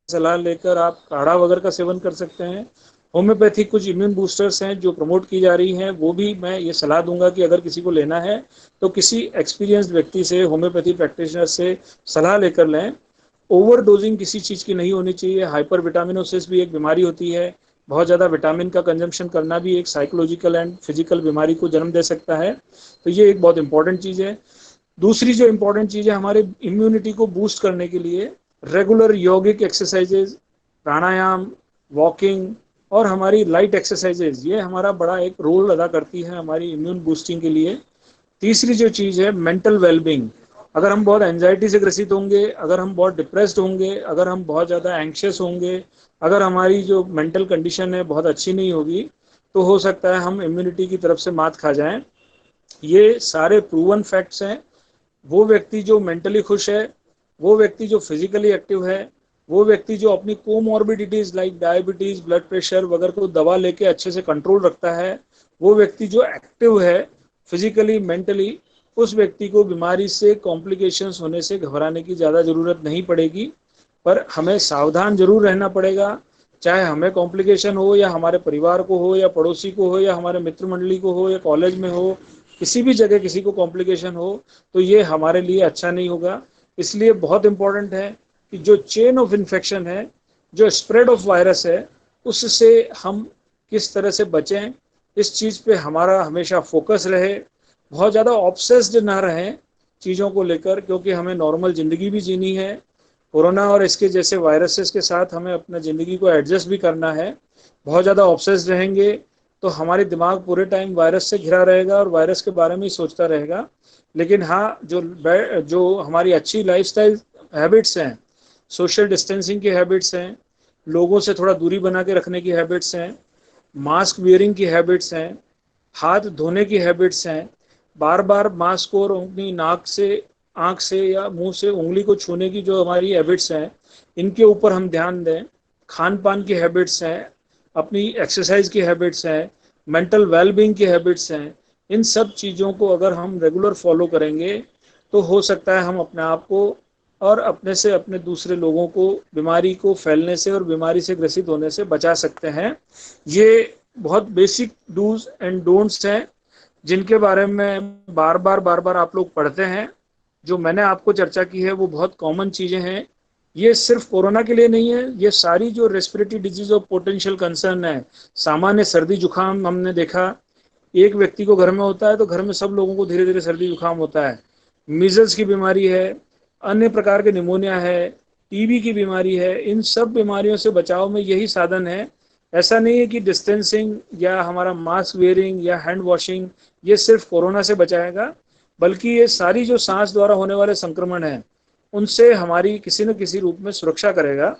सलाह लेकर आप काढ़ा वगैरह का सेवन कर सकते हैं। होम्योपैथी कुछ इम्यून बूस्टर्स हैं जो प्रमोट की जा रही हैं, वो भी मैं ये सलाह दूंगा कि अगर किसी को लेना है तो किसी एक्सपीरियंस्ड व्यक्ति से, होम्योपैथी प्रैक्टिशनर से सलाह लेकर लें। ओवर डोजिंग किसी चीज़ की नहीं होनी चाहिए। हाइपर विटामिनोसिस भी एक बीमारी होती है। बहुत ज़्यादा विटामिन का कंजम्पशन करना भी एक साइकोलॉजिकल एंड फिजिकल बीमारी को जन्म दे सकता है, तो ये एक बहुत इंपॉर्टेंट चीज़ है। दूसरी जो इंपॉर्टेंट चीज़ है हमारे इम्यूनिटी को बूस्ट करने के लिए, रेगुलर योगिक एक्सरसाइजेज, प्राणायाम, वॉकिंग और हमारी लाइट एक्सरसाइजेज, ये हमारा बड़ा एक रोल अदा करती है हमारी इम्यून बूस्टिंग के लिए। तीसरी जो चीज़ है मेंटल वेलबींग। अगर हम बहुत एंजाइटी से ग्रसित होंगे, अगर हम बहुत डिप्रेस्ड होंगे, अगर हम बहुत ज़्यादा एंक्शियस होंगे, अगर हमारी जो मेंटल कंडीशन है बहुत अच्छी नहीं होगी, तो हो सकता है हम इम्यूनिटी की तरफ से मात खा जाएं। ये सारे प्रूवन फैक्ट्स हैं। वो व्यक्ति जो मेंटली खुश है, वो व्यक्ति जो फिजिकली एक्टिव है, वो व्यक्ति जो अपनी comorbidities like diabetes, blood pressure वगैरह को दवा लेके अच्छे से कंट्रोल रखता है, वो व्यक्ति जो एक्टिव है फिजिकली मेंटली, उस व्यक्ति को बीमारी से कॉम्प्लिकेशंस होने से घबराने की ज़्यादा ज़रूरत नहीं पड़ेगी। पर हमें सावधान जरूर रहना पड़ेगा, चाहे हमें कॉम्प्लिकेशन हो या हमारे परिवार को हो या पड़ोसी को हो या हमारे मित्र मंडली को हो या कॉलेज में हो, किसी भी जगह किसी को कॉम्प्लिकेशन हो तो ये हमारे लिए अच्छा नहीं होगा। इसलिए बहुत इंपॉर्टेंट है कि जो चेन ऑफ इन्फेक्शन है, जो स्प्रेड ऑफ वायरस है, उससे हम किस तरह से बचें, इस चीज़ पे हमारा हमेशा फोकस रहे। बहुत ज़्यादा ऑब्सेस्ड ना रहें चीज़ों को लेकर, क्योंकि हमें नॉर्मल ज़िंदगी भी जीनी है। कोरोना और इसके जैसे वायरसेस के साथ हमें अपना ज़िंदगी को एडजस्ट भी करना है। बहुत ज़्यादा ऑब्सेस्ड रहेंगे तो हमारे दिमाग पूरे टाइम वायरस से घिरा रहेगा और वायरस के बारे में ही सोचता रहेगा। लेकिन हाँ, जो हमारी अच्छी लाइफस्टाइल हैबिट्स हैं, सोशल डिस्टेंसिंग की हैबिट्स हैं, लोगों से थोड़ा दूरी बना के रखने की हैबिट्स हैं, मास्क वियरिंग की हैबिट्स हैं, हाथ धोने की हैबिट्स हैं, बार बार मास्क और अपनी नाक से, आँख से या मुंह से उंगली को छूने की जो हमारी हैबिट्स हैं, इनके ऊपर हम ध्यान दें। खान पान की हैबिट्स हैं, अपनी एक्सरसाइज की हैबिट्स हैं, मेंटल वेलबींग की हैबिट्स हैं। इन सब चीज़ों को अगर हम रेगुलर फॉलो करेंगे तो हो सकता है हम अपने आप को और अपने से अपने दूसरे लोगों को बीमारी को फैलने से और बीमारी से ग्रसित होने से बचा सकते हैं। ये बहुत बेसिक डूज एंड डोंट्स हैं जिनके बारे में बार बार आप लोग पढ़ते हैं। जो मैंने आपको चर्चा की है वो बहुत कॉमन चीज़ें हैं। ये सिर्फ कोरोना के लिए नहीं है, ये सारी जो respiratory disease of potential concern है, सामान्य सर्दी जुकाम हमने देखा, एक व्यक्ति को घर में होता है तो घर में सब लोगों को धीरे धीरे सर्दी जुकाम होता है। मीजल्स की बीमारी है, अन्य प्रकार के निमोनिया है, टीबी की बीमारी है, इन सब बीमारियों से बचाव में यही साधन है। ऐसा नहीं है कि डिस्टेंसिंग या हमारा मास्क वेयरिंग या हैंड वॉशिंग ये सिर्फ कोरोना से बचाएगा, बल्कि ये सारी जो सांस द्वारा होने वाले संक्रमण हैं उनसे हमारी किसी न किसी रूप में सुरक्षा करेगा।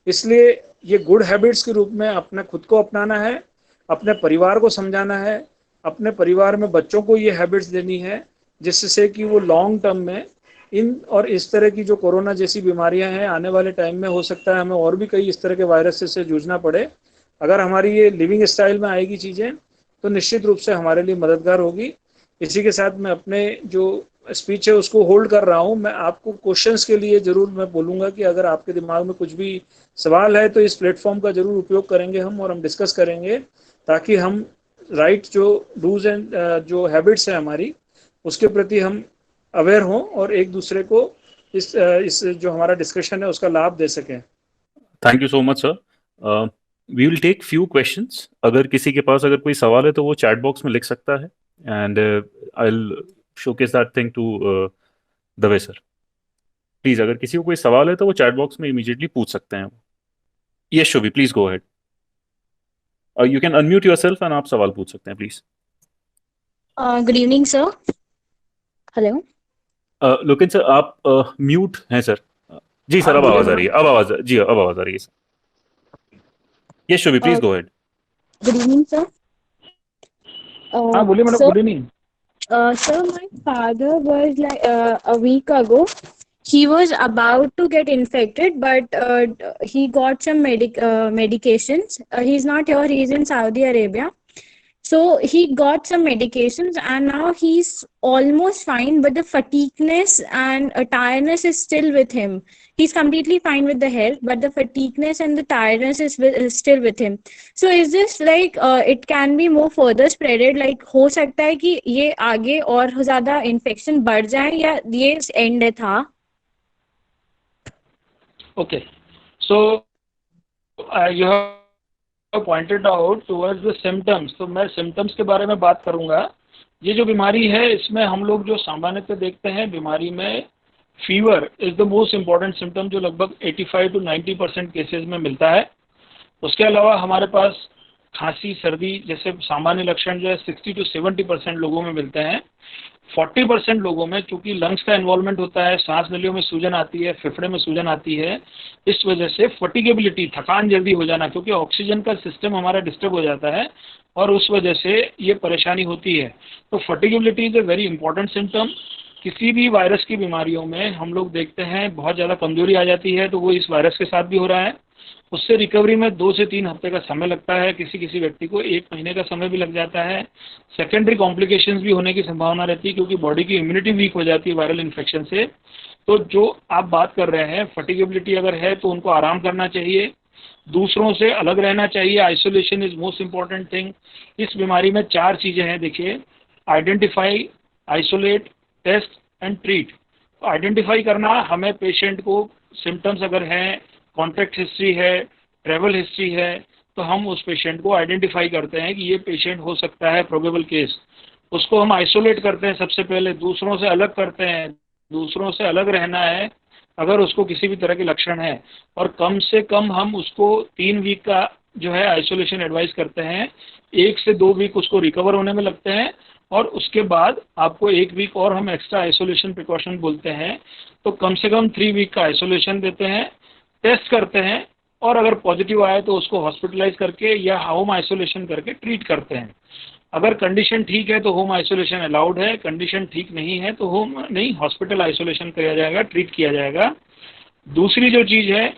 इसलिए ये गुड हैबिट्स के रूप में अपने खुद को अपनाना है, अपने परिवार को समझाना है, अपने परिवार में बच्चों को ये हैबिट्स देनी है, जिससे कि वो लॉन्ग टर्म में इन और इस तरह की जो कोरोना जैसी बीमारियां हैं आने वाले टाइम में हो सकता है हमें और भी कई इस तरह के वायरस से जूझना पड़े। अगर हमारी ये लिविंग स्टाइल में आएगी चीज़ें तो निश्चित रूप से हमारे लिए मददगार होगी। इसी के साथ मैं अपने जो स्पीच है उसको होल्ड कर रहा हूँ। मैं आपको क्वेश्चंस के लिए जरूर मैं बोलूँगा कि अगर आपके दिमाग में कुछ भी सवाल है तो इस प्लेटफॉर्म का जरूर उपयोग करेंगे हम, और हम डिस्कस करेंगे ताकि हम राइट जो डूज एंड जो हैबिट्स है हमारी उसके प्रति हम अवेयर हों और एक दूसरे को इस जो हमारा डिस्कशन है उसका लाभ दे सकें। Thank you so much sir. We will take few questions. अगर किसी के पास अगर कोई सवाल है तो वो चैट बॉक्स में लिख सकता है, and I will showcase that thing to Dave sir. Please अगर किसी को कोई सवाल है तो वो चैट बॉक्स में इमीडिएटली पूछ सकते हैं। Yes शोभी, please go ahead. You can unmute yourself and आप सवाल पूछ सकते हैं please. Good evening, sir. Hello. Loken sir आप म्यूट हैं सर। जी सर, हाँ अब बोलिए आवाज आ रही मैडम। है, अब आवाज, जी अब आवाज आ रही है sir. Yes Shubhi, please Uh, go ahead. Good evening, sir. हाँ बोलिए madam, So, good evening. sir, my father was like a week ago. He was about to get infected, but he got some medications. He's not here. He's in Saudi Arabia. So he got some medications and now he's almost fine, but the fatigueness and tiredness is still with him. He's completely fine with the health, but the fatigueness and the tiredness is still with him. So is this like it can be more further spreaded? Like हो सकता है कि ये आगे और ज़्यादा infection बढ़ जाए या ये end था? Okay, so you have pointed out towards the symptoms, तो मैं सिम्टम्स के बारे में बात करूंगा। ये जो बीमारी है इसमें हम लोग जो सामान्यतः देखते हैं, बीमारी में fever is the most important symptom जो लगभग 85 to 90% केसेस में मिलता है। उसके अलावा हमारे पास खांसी सर्दी जैसे सामान्य लक्षण जो है 60 to 70% लोगों में मिलते हैं। 40% लोगों में चूंकि लंग्स का इन्वॉल्वमेंट होता है, सांस नलियों में सूजन आती है, फेफड़े में सूजन आती है, इस वजह से फटिगेबिलिटी, थकान जल्दी हो जाना, क्योंकि ऑक्सीजन का सिस्टम हमारा डिस्टर्ब हो जाता है और उस वजह से ये परेशानी होती है। तो fatigability is a very important symptom. किसी भी वायरस की बीमारियों में हम लोग देखते हैं बहुत ज़्यादा कमजोरी आ जाती है, तो वो इस वायरस के साथ भी हो रहा है। उससे रिकवरी में 2 से 3 हफ्ते का समय लगता है, किसी किसी व्यक्ति को 1 महीने का समय भी लग जाता है। सेकेंडरी कॉम्प्लिकेशंस भी होने की संभावना रहती है क्योंकि बॉडी की इम्यूनिटी वीक हो जाती है वायरल इन्फेक्शन से। तो जो आप बात कर रहे हैं फटिगेबिलिटी अगर है तो उनको आराम करना चाहिए, दूसरों से अलग रहना चाहिए। Isolation is most important thing. इस बीमारी में 4 चीज़ें हैं, देखिए, identify, isolate, test and treat. Identify करना, हमें पेशेंट को सिम्टम्स अगर हैं, कॉन्टैक्ट हिस्ट्री है, ट्रैवल हिस्ट्री है, तो हम उस पेशेंट को आइडेंटिफाई करते हैं कि ये पेशेंट हो सकता है प्रोबेबल केस। उसको हम आइसोलेट करते हैं, सबसे पहले दूसरों से अलग करते हैं। दूसरों से अलग रहना है अगर उसको किसी भी तरह के लक्षण है, और कम से कम हम उसको 3 वीक का जो है आइसोलेशन एडवाइस करते हैं। 1 से 2 वीक उसको रिकवर होने में लगते हैं और उसके बाद आपको 1 वीक और हम एक्स्ट्रा आइसोलेशन प्रिकॉशन बोलते हैं। तो कम से कम 3 वीक का आइसोलेशन देते हैं, टेस्ट करते हैं और अगर पॉजिटिव आए तो उसको हॉस्पिटलाइज करके या होम आइसोलेशन करके ट्रीट करते हैं। अगर कंडीशन ठीक है तो होम आइसोलेशन अलाउड है, कंडीशन ठीक नहीं है तो होम नहीं, हॉस्पिटल आइसोलेशन किया जाएगा, ट्रीट किया जाएगा। दूसरी जो चीज़ है,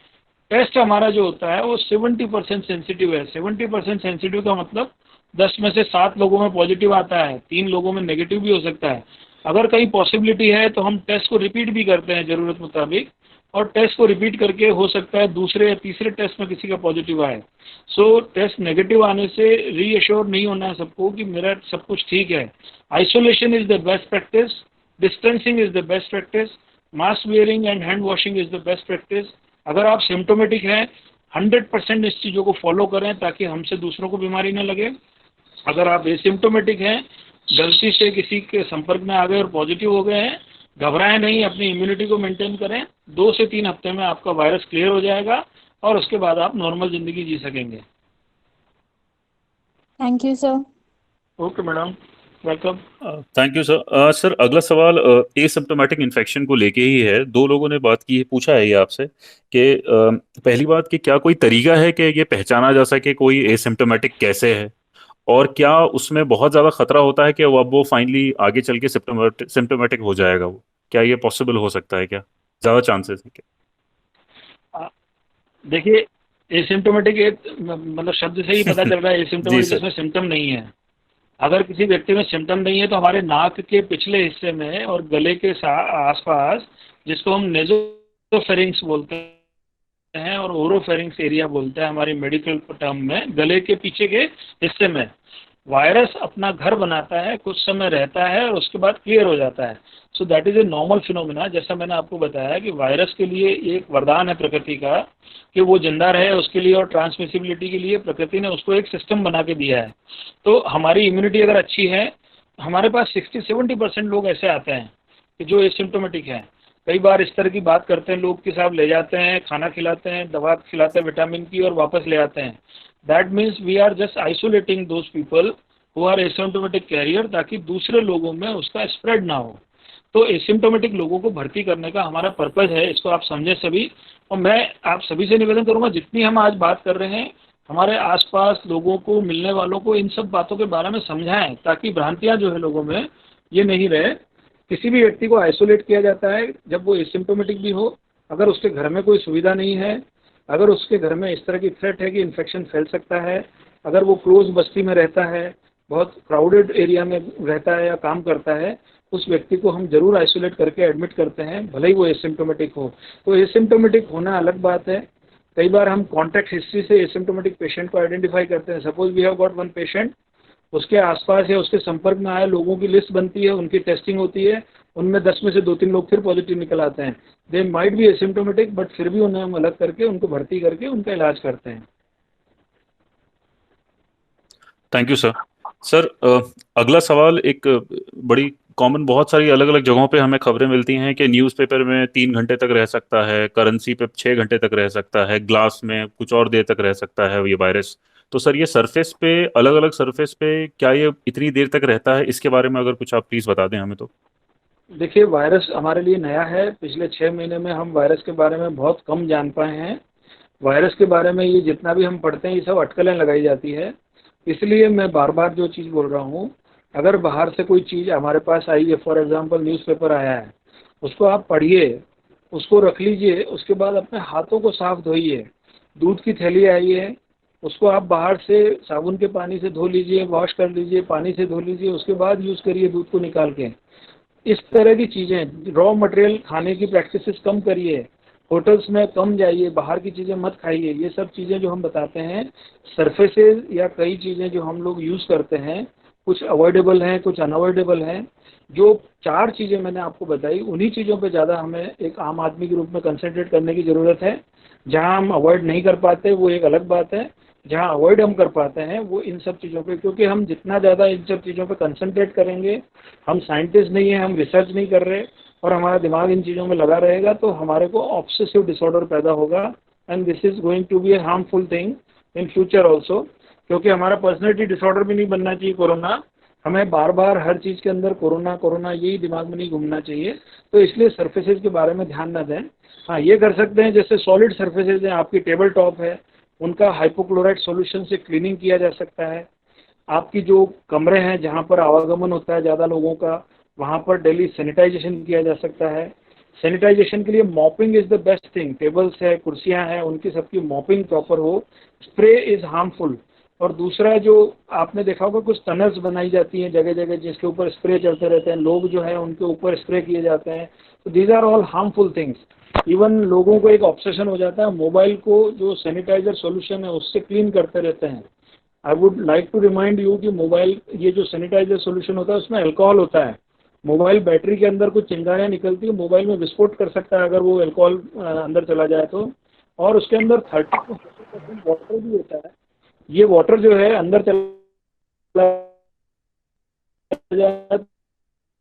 टेस्ट हमारा जो होता है वो 70% सेंसिटिव है। 70% सेंसिटिव का मतलब 10 में से 7 लोगों में पॉजिटिव आता है, 3 लोगों में नेगेटिव भी हो सकता है। अगर कहीं पॉसिबिलिटी है तो हम टेस्ट को रिपीट भी करते हैं ज़रूरत मुताबिक, और टेस्ट को रिपीट करके हो सकता है दूसरे या तीसरे टेस्ट में किसी का पॉजिटिव आए। सो टेस्ट नेगेटिव आने से रीअश्योर नहीं होना है सबको कि मेरा सब कुछ ठीक है। Isolation is the best practice, distancing is the best practice, mask wearing and hand washing is the best practice. अगर आप सिम्टोमेटिक हैं 100% इस चीज़ों को फॉलो करें ताकि हमसे दूसरों को बीमारी न लगे। अगर आप एसिम्टोमेटिक हैं, गलती से किसी के संपर्क में आ गए और पॉजिटिव हो गए हैं, घबराएं नहीं, अपनी इम्यूनिटी को मेंटेन करें। 2 से 3 हफ्ते में आपका वायरस क्लियर हो जाएगा और उसके बाद आप नॉर्मल जिंदगी जी सकेंगे। Thank you, sir. Okay madam, welcome. Thank you sir. Sir अगला सवाल एसिम्प्टोमेटिक इन्फेक्शन को लेके ही है। 2 लोगों ने बात की है, पूछा है ये आपसे कि पहली बात कि क्या कोई तरीका है कि ये पहचाना जा सके कोई एसिम्प्टोमेटिक कैसे है, और क्या उसमें बहुत ज़्यादा खतरा होता है कि अब वो फाइनली आगे चल के सिम्प्टोमेटिक हो जाएगा, वो क्या ये पॉसिबल हो सकता है, क्या ज़्यादा चांसेस है क्या? देखिए, एसिम्टोमेटिक मतलब शब्द से ही पता चल रहा है जी एसिम्टोमेटिक सर। जिसमें सिम्टम नहीं है। अगर किसी व्यक्ति में सिम्टम नहीं है तो हमारे नाक के पिछले हिस्से में और गले के आसपास, जिसको हम नेजोफेरिंग्स बोलते हैं और ओरोफेरिंग्स एरिया बोलते हैं हमारी मेडिकल टर्म में, गले के पीछे के हिस्से में वायरस अपना घर बनाता है, कुछ समय रहता है और उसके बाद क्लियर हो जाता है। So that is a normal phenomena. जैसा मैंने आपको बताया कि वायरस के लिए एक वरदान है प्रकृति का कि वो जिंदा रहे, उसके लिए और ट्रांसमिसिबिलिटी के लिए प्रकृति ने उसको एक सिस्टम बना के दिया है। तो हमारी इम्यूनिटी अगर अच्छी है, हमारे पास 60-70% लोग ऐसे आते हैं कि जो एसिम्टोमेटिक हैं। कई बार इस तरह की बात करते हैं लोग कि साहब ले जाते हैं, खाना खिलाते हैं, दवा खिलाते हैं विटामिन की और वापस ले आते हैं। That means we are just isolating those people who are asymptomatic carrier, ताकि दूसरे लोगों में उसका स्प्रेड ना हो। तो एसिम्टोमेटिक लोगों को भर्ती करने का हमारा पर्पज है, इसको आप समझें सभी। और मैं आप सभी से निवेदन करूंगा, जितनी हम आज बात कर रहे हैं, हमारे आसपास लोगों को, मिलने वालों को इन सब बातों के बारे में समझाएं, ताकि भ्रांतियां जो है लोगों में ये नहीं रहे। किसी भी व्यक्ति को आइसोलेट किया जाता है जब वो एसिम्टोमेटिक भी हो, अगर उसके घर में कोई सुविधा नहीं है, अगर उसके घर में इस तरह की थ्रेट है कि इन्फेक्शन फैल सकता है, अगर वो क्लोज बस्ती में रहता है, बहुत क्राउडेड एरिया में रहता है या काम करता है, उस व्यक्ति को हम जरूर आइसोलेट करके एडमिट करते हैं, भले ही वो एसिम्टोमेटिक हो। तो एसिम्टोमेटिक होना अलग बात है। कई बार हम कॉन्टैक्ट हिस्ट्री से एसिम्टोमेटिक पेशेंट को आइडेंटिफाई करते हैं। Suppose we have got one patient, उसके आसपास या उसके संपर्क में आए लोगों की लिस्ट बनती है, उनकी टेस्टिंग होती है, उनमें 10 में से 2-3 लोग फिर पॉजिटिव निकल आते हैं। They might be asymptomatic, but फिर भी उन्हें हम अलग करके उनको भर्ती करके उनका इलाज करते हैं। Thank you sir. सर अगला सवाल एक बड़ी कॉमन, बहुत सारी अलग अलग जगहों पे हमें खबरें मिलती हैं कि न्यूज़पेपर में 3 घंटे तक रह सकता है, करेंसी पे 6 घंटे तक रह सकता है, ग्लास में कुछ और देर तक रह सकता है ये वायरस। तो सर ये सरफेस पे, अलग अलग सरफेस पे क्या ये इतनी देर तक रहता है, इसके बारे में अगर कुछ आप प्लीज बता दें हमें तो। देखिए, वायरस हमारे लिए नया है। पिछले 6 महीने में हम वायरस के बारे में बहुत कम जान पाए हैं। वायरस के बारे में ये जितना भी हम पढ़ते हैं, ये सब अटकलें लगाई जाती है। इसलिए मैं बार बार जो चीज़ बोल रहा हूँ, अगर बाहर से कोई चीज़ हमारे पास आई है, फॉर एग्जांपल न्यूज़पेपर आया है, उसको आप पढ़िए, उसको रख लीजिए, उसके बाद अपने हाथों को साफ धोइए। दूध की थैली आई है, उसको आप बाहर से साबुन के पानी से धो लीजिए, वॉश कर लीजिए, पानी से धो लीजिए, उसके बाद यूज़ करिए दूध को निकाल के। इस तरह की चीज़ें, रॉ मटेरियल खाने की प्रैक्टिसेस कम करिए, होटल्स में कम जाइए, बाहर की चीज़ें मत खाइए। ये सब चीज़ें जो हम बताते हैं, सरफेसेस या कई चीज़ें जो हम लोग यूज़ करते हैं, कुछ अवॉइडेबल हैं, कुछ अनअवॉइडेबल हैं। जो 4 चीज़ें मैंने आपको बताई, उन्हीं चीज़ों पे ज़्यादा हमें एक आम आदमी के रूप में कंसंट्रेट करने की ज़रूरत है। जहाँ हम अवॉइड नहीं कर पाते वो एक अलग बात है, जहाँ अवॉइड हम कर पाते हैं वो इन सब चीज़ों पे, क्योंकि हम जितना ज़्यादा इन सब चीज़ों पे कंसंट्रेट करेंगे, हम साइंटिस्ट नहीं हैं, हम रिसर्च नहीं कर रहे और हमारा दिमाग इन चीज़ों में लगा रहेगा, तो हमारे को ऑब्सेसिव डिसऑर्डर पैदा होगा। And this is going to be a harmful thing in future also, क्योंकि हमारा पर्सनैलिटी डिसऑर्डर भी नहीं बनना चाहिए कोरोना। हमें बार बार हर चीज़ के अंदर कोरोना कोरोना यही दिमाग में नहीं घूमना चाहिए। तो इसलिए सर्फेसेज के बारे में ध्यान न दें। हाँ, ये कर सकते हैं, जैसे सॉलिड सर्फेसेज हैं, आपकी टेबल टॉप है, उनका हाइपोक्लोराइड सॉल्यूशन से क्लीनिंग किया जा सकता है। आपकी जो कमरे हैं जहाँ पर आवागमन होता है ज़्यादा लोगों का, वहाँ पर डेली सैनिटाइजेशन किया जा सकता है। सैनिटाइजेशन के लिए mopping is the best thing. Tables है, कुर्सियाँ हैं, उनकी सबकी मॉपिंग प्रॉपर हो। Spray is harmful. और दूसरा, जो आपने देखा होगा कुछ टनल्स बनाई जाती हैं जगह जगह, जिसके ऊपर स्प्रे चलते रहते हैं, लोग जो है उनके ऊपर स्प्रे किए जाते हैं। तो these are all harmful things. Even लोगों को एक ऑब्सेशन हो जाता है, मोबाइल को जो सैनिटाइजर सॉल्यूशन है उससे क्लीन करते रहते हैं। I would like to remind you कि मोबाइल, ये जो सैनिटाइजर सॉल्यूशन होता है उसमें अल्कोहल होता है। मोबाइल बैटरी के अंदर कुछ चिंगारियाँ निकलती है, मोबाइल में विस्फोट कर सकता है अगर वो अल्कोहल अंदर चला जाए तो। और उसके अंदर 30% वाटर भी होता है। ये वाटर जो है अंदर चला जाए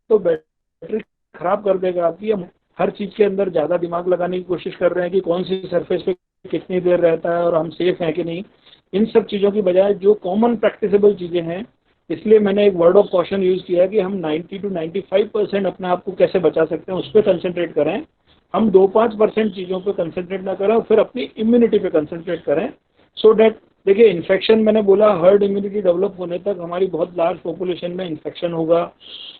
तो बैटरी खराब कर देगा आपकी। हम हर चीज़ के अंदर ज़्यादा दिमाग लगाने की कोशिश कर रहे हैं कि कौन सी सरफेस पे कितनी देर रहता है और हम सेफ हैं कि नहीं। इन सब चीज़ों की बजाय जो कॉमन प्रैक्टिसेबल चीज़ें हैं, इसलिए मैंने एक वर्ड ऑफ कॉशन यूज़ किया कि हम 90 to 95% अपने आप को कैसे बचा सकते हैं उस पर कंसंट्रेट करें। हम 2-5% चीज़ों पे कंसंट्रेट ना करें और फिर अपनी इम्यूनिटी पे कंसंट्रेट करें, सो डैट, देखिए, इन्फेक्शन, मैंने बोला, हर्ड इम्यूनिटी डेवलप होने तक हमारी बहुत लार्ज पॉपुलेशन में इन्फेक्शन होगा।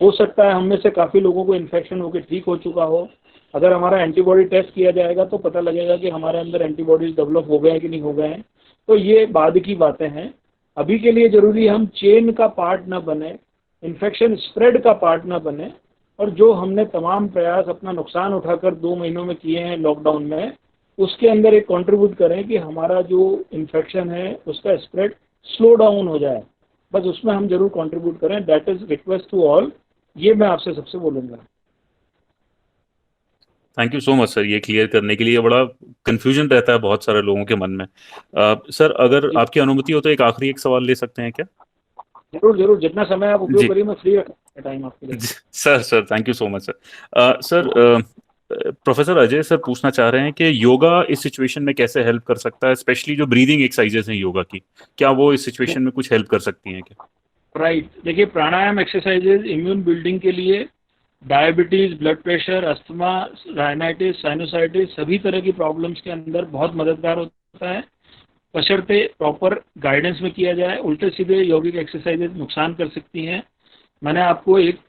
हो सकता है हम में से काफ़ी लोगों को इन्फेक्शन होकर ठीक हो चुका हो। अगर हमारा एंटीबॉडी टेस्ट किया जाएगा तो पता लगेगा कि हमारे अंदर एंटीबॉडीज डेवलप हो गए हैं कि नहीं हो गए हैं। तो ये बाद की बातें हैं। अभी के लिए ज़रूरी हम चेन का पार्ट ना बने, इन्फेक्शन स्प्रेड का पार्ट ना बने। और जो हमने तमाम प्रयास अपना नुकसान उठाकर 2 महीनों में किए हैं लॉकडाउन में, उसके अंदर एक कंट्रीब्यूट करें कि हमारा जो इन्फेक्शन है उसका स्प्रेड स्लो डाउन हो जाए। बस उसमें हम जरूर कंट्रीब्यूट करें। That is request to all. ये मैं आपसे सबसे बोलूँगा। Thank you so much sir, ये क्लियर करने के लिए। बड़ा कंफ्यूजन रहता है बहुत सारे लोगों के मन में। सर, अगर आपकी अनुमति हो तो एक आखिरी एक सवाल ले सकते हैं क्या? जरूर जरूर, जितना समय आप उपयोग जी करिए, मैं फ्री रखूँगा टाइम आपके लिए। Sir thank you so much sir. Sir, professor Ajay sir पूछना चाह रहे हैं कि योगा इस सिचुएशन में कैसे हेल्प कर सकता है, स्पेशली जो ब्रीदिंग एक्सरसाइजेस हैं योगा की, क्या वो इस सिचुएशन में कुछ हेल्प कर सकती हैं क्या? राइट, देखिए प्राणायाम एक्सरसाइजेज इम्यून बिल्डिंग के लिए diabetes, blood pressure, asthma, rhinitis, sinusitis सभी तरह की प्रॉब्लम्स के अंदर बहुत मददगार होता है, बशर्ते प्रॉपर गाइडेंस में किया जाए। उल्टे सीधे यौगिक एक्सरसाइजेज नुकसान कर सकती हैं। मैंने आपको एक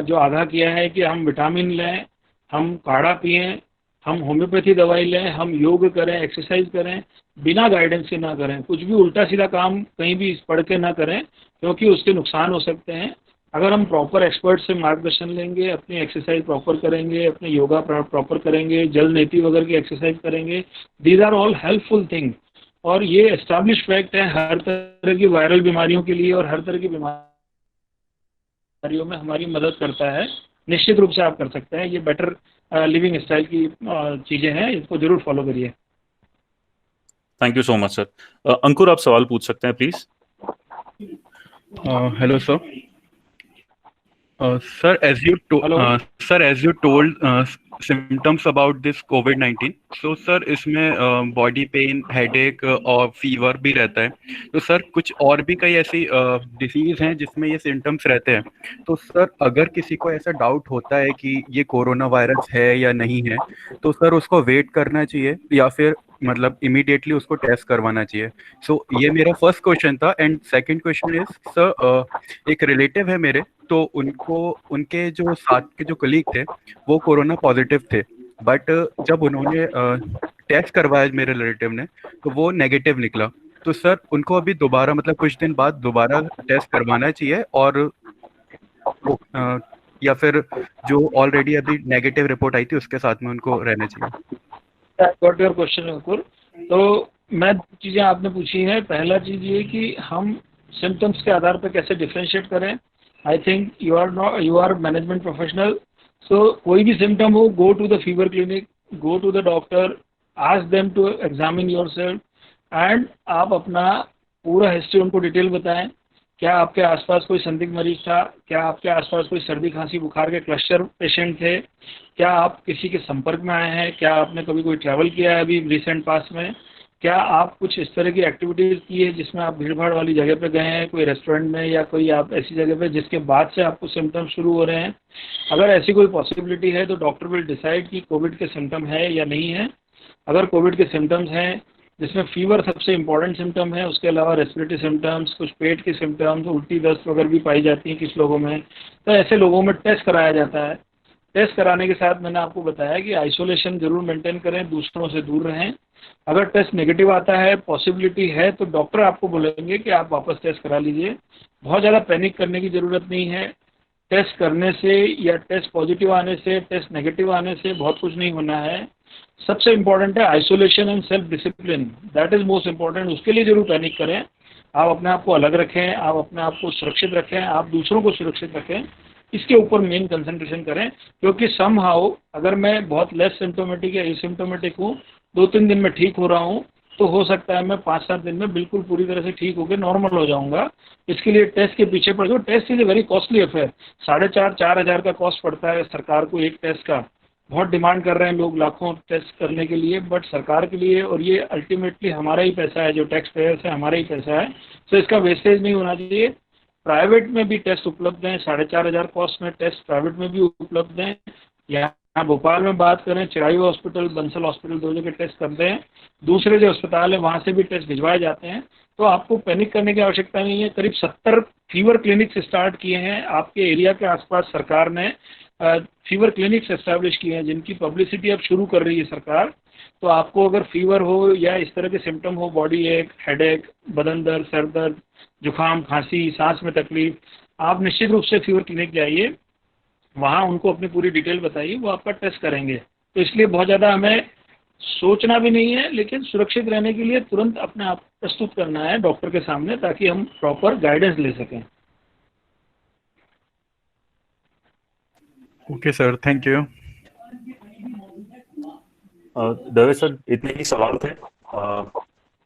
जो आगाह किया है कि हम विटामिन लें, हम काढ़ा पिएं, हम होम्योपैथी दवाई लें, हम योग करें, एक्सरसाइज करें, बिना गाइडेंस के ना करें। कुछ भी उल्टा सीधा काम कहीं भी पढ़ के ना करें, क्योंकि उसके नुकसान हो सकते हैं। अगर हम प्रॉपर एक्सपर्ट से मार्गदर्शन लेंगे, अपनी एक्सरसाइज प्रॉपर करेंगे, अपने योगा प्रॉपर करेंगे, जल नीति वगैरह की एक्सरसाइज करेंगे, these are all helpful thing. और ये एस्टैब्लिश फैक्ट है हर तरह की वायरल बीमारियों के लिए, और हर तरह की बीमारियों में हमारी मदद करता है। निश्चित रूप से आप कर सकते हैं, ये बेटर लिविंग स्टाइल की चीज़ें हैं, इसको जरूर फॉलो करिए। Thank you so much sir. Ankur, आप सवाल पूछ सकते हैं please. Hello, sir. Sir, Hello. as you told symptoms about this COVID-19, so sir इसमें body pain, headache और fever भी रहता है। तो सर कुछ और भी कई ऐसी डिसीज हैं जिसमें ये सिम्टम्स रहते हैं। तो सर अगर किसी को ऐसा डाउट होता है कि ये कोरोना वायरस है या नहीं है, तो सर उसको वेट करना चाहिए या फिर मतलब इमीडिएटली उसको टेस्ट करवाना चाहिए? सो ये मेरा फर्स्ट क्वेश्चन था। And second question is sir, एक रिलेटिव है मेरे, तो उनको उनके जो साथ के जो कलीग थे वो कोरोना पॉजिटिव थे, बट जब उन्होंने टेस्ट करवाया मेरे रिलेटिव ने तो वो नेगेटिव निकला। तो सर उनको अभी दोबारा मतलब कुछ दिन बाद दोबारा टेस्ट करवाना चाहिए और या फिर जो ऑलरेडी अभी नेगेटिव रिपोर्ट आई थी उसके साथ में उनको रहना चाहिए? गॉट योर क्वेश्चन अंकुर। तो मैं चीज़ें आपने पूछी है, पहला चीज़ ये कि हम सिम्टम्स के आधार पर कैसे डिफ्रेंशिएट करें। I think you are management professional, so कोई भी सिम्टम हो, go to the fever clinic, go to the doctor, ask them to examine yourself, and आप अपना पूरा हिस्ट्री उनको डिटेल बताएं। क्या आपके आसपास कोई संदिग्ध मरीज था? क्या आपके आसपास कोई सर्दी खांसी बुखार के क्लस्टर पेशेंट थे? क्या आप किसी के संपर्क में आए हैं? क्या आपने कभी कोई ट्रैवल किया है अभी रिसेंट पास में? क्या आप कुछ इस तरह की एक्टिविटीज़ की है जिसमें आप भीड़ भाड़ वाली जगह पे गए हैं, कोई रेस्टोरेंट में या कोई आप ऐसी जगह पे जिसके बाद से आपको सिम्टम्स शुरू हो रहे हैं? अगर ऐसी कोई पॉसिबिलिटी है तो डॉक्टर विल डिसाइड कि कोविड के सिम्टम है या नहीं है। अगर कोविड के सिम्टम्स हैं, जिसमें फीवर सबसे इम्पॉर्टेंट सिम्टम है, उसके अलावा रेस्पिरेटरी सिम्टम्स, कुछ पेट के सिम्टम्स, उल्टी दस्त वगैरह भी पाई जाती हैं कुछ लोगों में, तो ऐसे लोगों में टेस्ट कराया जाता है। टेस्ट कराने के साथ मैंने आपको बताया कि आइसोलेशन जरूर मेंटेन करें, दूसरों से दूर रहें। अगर टेस्ट नेगेटिव आता है, पॉसिबिलिटी है, तो डॉक्टर आपको बोलेंगे कि आप वापस टेस्ट करा लीजिए। बहुत ज़्यादा पैनिक करने की ज़रूरत नहीं है। टेस्ट करने से या टेस्ट पॉजिटिव आने से, टेस्ट नेगेटिव आने से बहुत कुछ नहीं होना है। सबसे इम्पोर्टेंट है isolation and self discipline, that is most important. उसके लिए जरूर पैनिक करें। आप अपने आप को अलग रखें, आप अपने आप को सुरक्षित रखें, आप दूसरों को सुरक्षित रखें, इसके ऊपर मेन कंसंट्रेशन करें। क्योंकि समहाउ अगर मैं बहुत लेस सिम्टोमेटिक या एसिम्टोमेटिक हूँ, 2-3 दिन में ठीक हो रहा हूँ, तो हो सकता है मैं 5-7 दिन में बिल्कुल पूरी तरह से ठीक होकर नॉर्मल हो जाऊंगा। इसके लिए टेस्ट के पीछे पड़ जाओ। Test is a very costly affair. 4,500-4 हज़ार का कॉस्ट पड़ता है सरकार को एक टेस्ट का। बहुत डिमांड कर रहे हैं लोग लाखों टेस्ट करने के लिए, बट सरकार के लिए, और ये अल्टीमेटली हमारा ही पैसा है, जो टैक्स पेयर्स है हमारा ही पैसा है, तो इसका वेस्टेज नहीं होना चाहिए। प्राइवेट में भी टेस्ट उपलब्ध हैं, 4,500 कॉस्ट में टेस्ट प्राइवेट में भी उपलब्ध हैं। यहाँ भोपाल में बात करें, चिरायू हॉस्पिटल, बंसल हॉस्पिटल, 2 जगह टेस्ट करते हैं। दूसरे जो अस्पताल है वहाँ से भी टेस्ट भिजवाए जाते हैं। तो आपको पैनिक करने की आवश्यकता नहीं है। करीब 70 फीवर क्लिनिक्स स्टार्ट किए हैं आपके एरिया के आसपास। सरकार ने फीवर क्लिनिक्स एस्टैब्लिश किए हैं, जिनकी पब्लिसिटी अब शुरू कर रही है सरकार। तो आपको अगर फीवर हो या इस तरह के सिम्टम हो, बॉडी एक, हेडेक, बदन दर्द, सर दर्द, जुकाम, खांसी, सांस में तकलीफ, आप निश्चित रूप से फीवर क्लिनिक जाइए। वहाँ उनको अपनी पूरी डिटेल बताइए, वो आपका टेस्ट करेंगे। तो इसलिए बहुत ज़्यादा हमें सोचना भी नहीं है, लेकिन सुरक्षित रहने के लिए तुरंत अपने आप प्रस्तुत करना है डॉक्टर के सामने, ताकि हम प्रॉपर गाइडेंस ले सकें। Okay sir, thank you. Dave sir, इतने ही सवाल थे।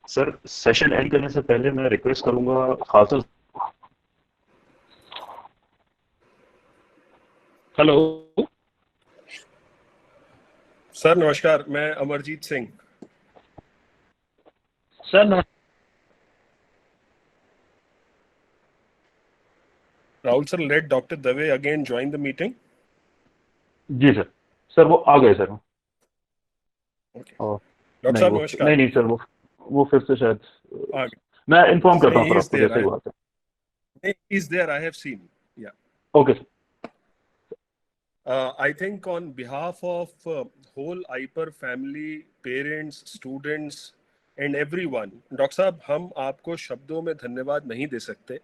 सर सेशन एंड करने से पहले मैं रिक्वेस्ट करूंगा खालसा। हेलो सर, नमस्कार। मैं Amarjeet Singh. Sir Rahul sir, let Dr. Dave again join the meeting. जी सर, सर वो आ गए सर। Okay. और Dr. Sahab, नमस्कार। नहीं सर, वो फिर से शायद आ गए। मैं इन्फॉर्म करता हूँ He सर is आपको there, जैसे ही वो आते हैं। He is there, I have seen. Yeah. Okay sir. I think on behalf of whole IPER family, parents, students and everyone, doctor साहब हम आपको शब्दों में धन्यवाद नहीं दे सकते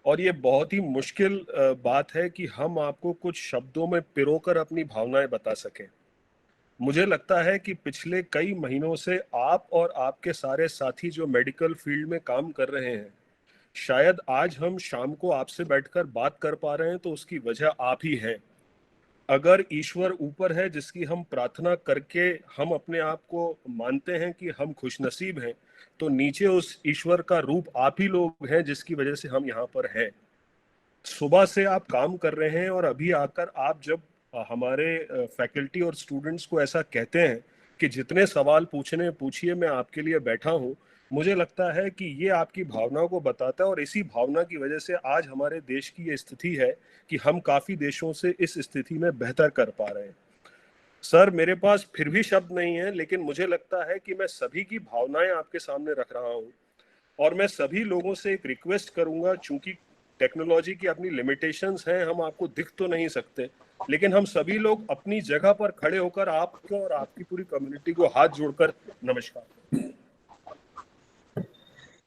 और ये बहुत ही मुश्किल बात है कि हम आपको कुछ शब्दों में पिरोकर अपनी भावनाएं बता सकें। मुझे लगता है कि पिछले कई महीनों से आप और आपके सारे साथी जो मेडिकल फील्ड में काम कर रहे हैं, शायद आज हम शाम को आपसे बैठकर बात कर पा रहे हैं तो उसकी वजह आप ही हैं। अगर ईश्वर ऊपर है जिसकी हम प्रार्थना करके हम अपने आप को मानते हैं कि हम खुशनसीब हैं, तो नीचे उस ईश्वर का रूप आप ही लोग हैं जिसकी वजह से हम यहाँ पर हैं। सुबह से आप काम कर रहे हैं और अभी आकर आप जब हमारे फैकल्टी और स्टूडेंट्स को ऐसा कहते हैं कि जितने सवाल पूछिए, मैं आपके लिए बैठा हूँ, मुझे लगता है कि ये आपकी भावना को बताता है और इसी भावना की वजह से आज हमारे देश की ये स्थिति है कि हम काफी देशों से इस स्थिति में बेहतर कर पा रहे हैं। सर, मेरे पास फिर भी शब्द नहीं है, लेकिन मुझे लगता है कि मैं सभी की भावनाएं आपके सामने रख रहा हूँ और मैं सभी लोगों से एक रिक्वेस्ट करूंगा, चूंकि टेक्नोलॉजी की अपनी लिमिटेशंस हैं, हम आपको दिख तो नहीं सकते, लेकिन हम सभी लोग अपनी जगह पर खड़े होकर आपको और आपकी पूरी कम्युनिटी को हाथ जोड़कर नमस्कार।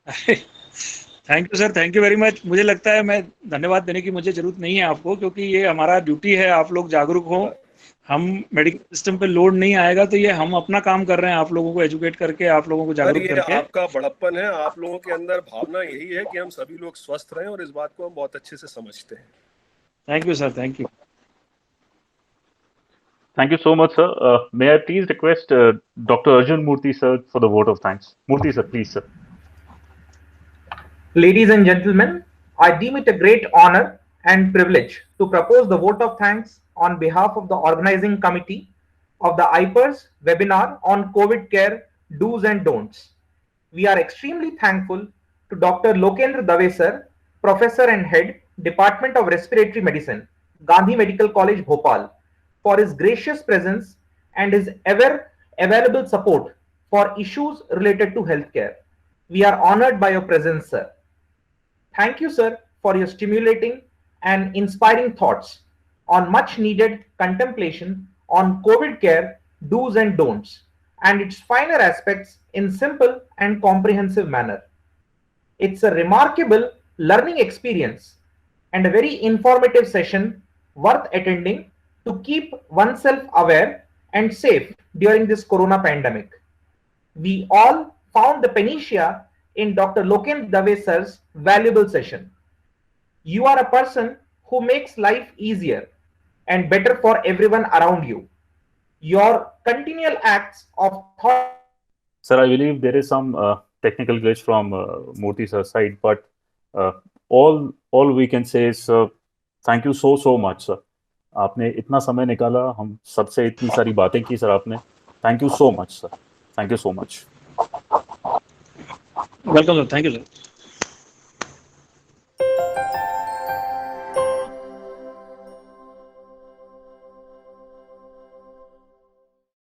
Thank you sir, thank you very much. मुझे लगता है मैं धन्यवाद देने की मुझे जरूरत नहीं है आपको, क्योंकि ये हमारा ड्यूटी है। आप लोग जागरूक हो, हम मेडिकल सिस्टम पे लोड नहीं आएगा तो ये हम अपना काम कर रहे हैं, आप लोगों को एजुकेट करके, आप लोगों को जागरूक करके। आपका बड़प्पन है, आप लोगों के अंदर भावना यही है कि हम सभी लोग स्वस्थ रहें और इस बात को हम बहुत अच्छे से समझते हैं। Thank you sir, thank you. Thank you so much, sir. May I please request Dr. Arjun Murthy, sir, for the vote of thanks. Murthy, sir, please, sir. Ladies and gentlemen, I deem it a great honor and privilege to propose the vote of thanks on behalf of the organizing committee of the IPERS webinar on COVID care do's and don'ts. We are extremely thankful to Dr. Lokendra Dave, sir, Professor and Head, Department of Respiratory Medicine, Gandhi Medical College, Bhopal, for his gracious presence and his ever available support for issues related to healthcare. We are honored by your presence, sir. Thank you, sir, for your stimulating and inspiring thoughts on much needed contemplation on COVID care do's and don'ts and its finer aspects in simple and comprehensive manner. It's a remarkable learning experience and a very informative session worth attending to keep oneself aware and safe during this corona pandemic. We all found the panacea in Dr. Lokendra Dave sir's valuable session. You are a person who makes life easier and better for everyone around you. Your continual acts of thought. Sir, I believe there is some technical glitch from Murthy sir's side, but all we can say is thank you so much, sir. आपने इतना समय निकाला, हम सबसे इतनी सारी बातें की सर आपने। Thank you so much sir, thank you so much. Welcome sir, thank you sir.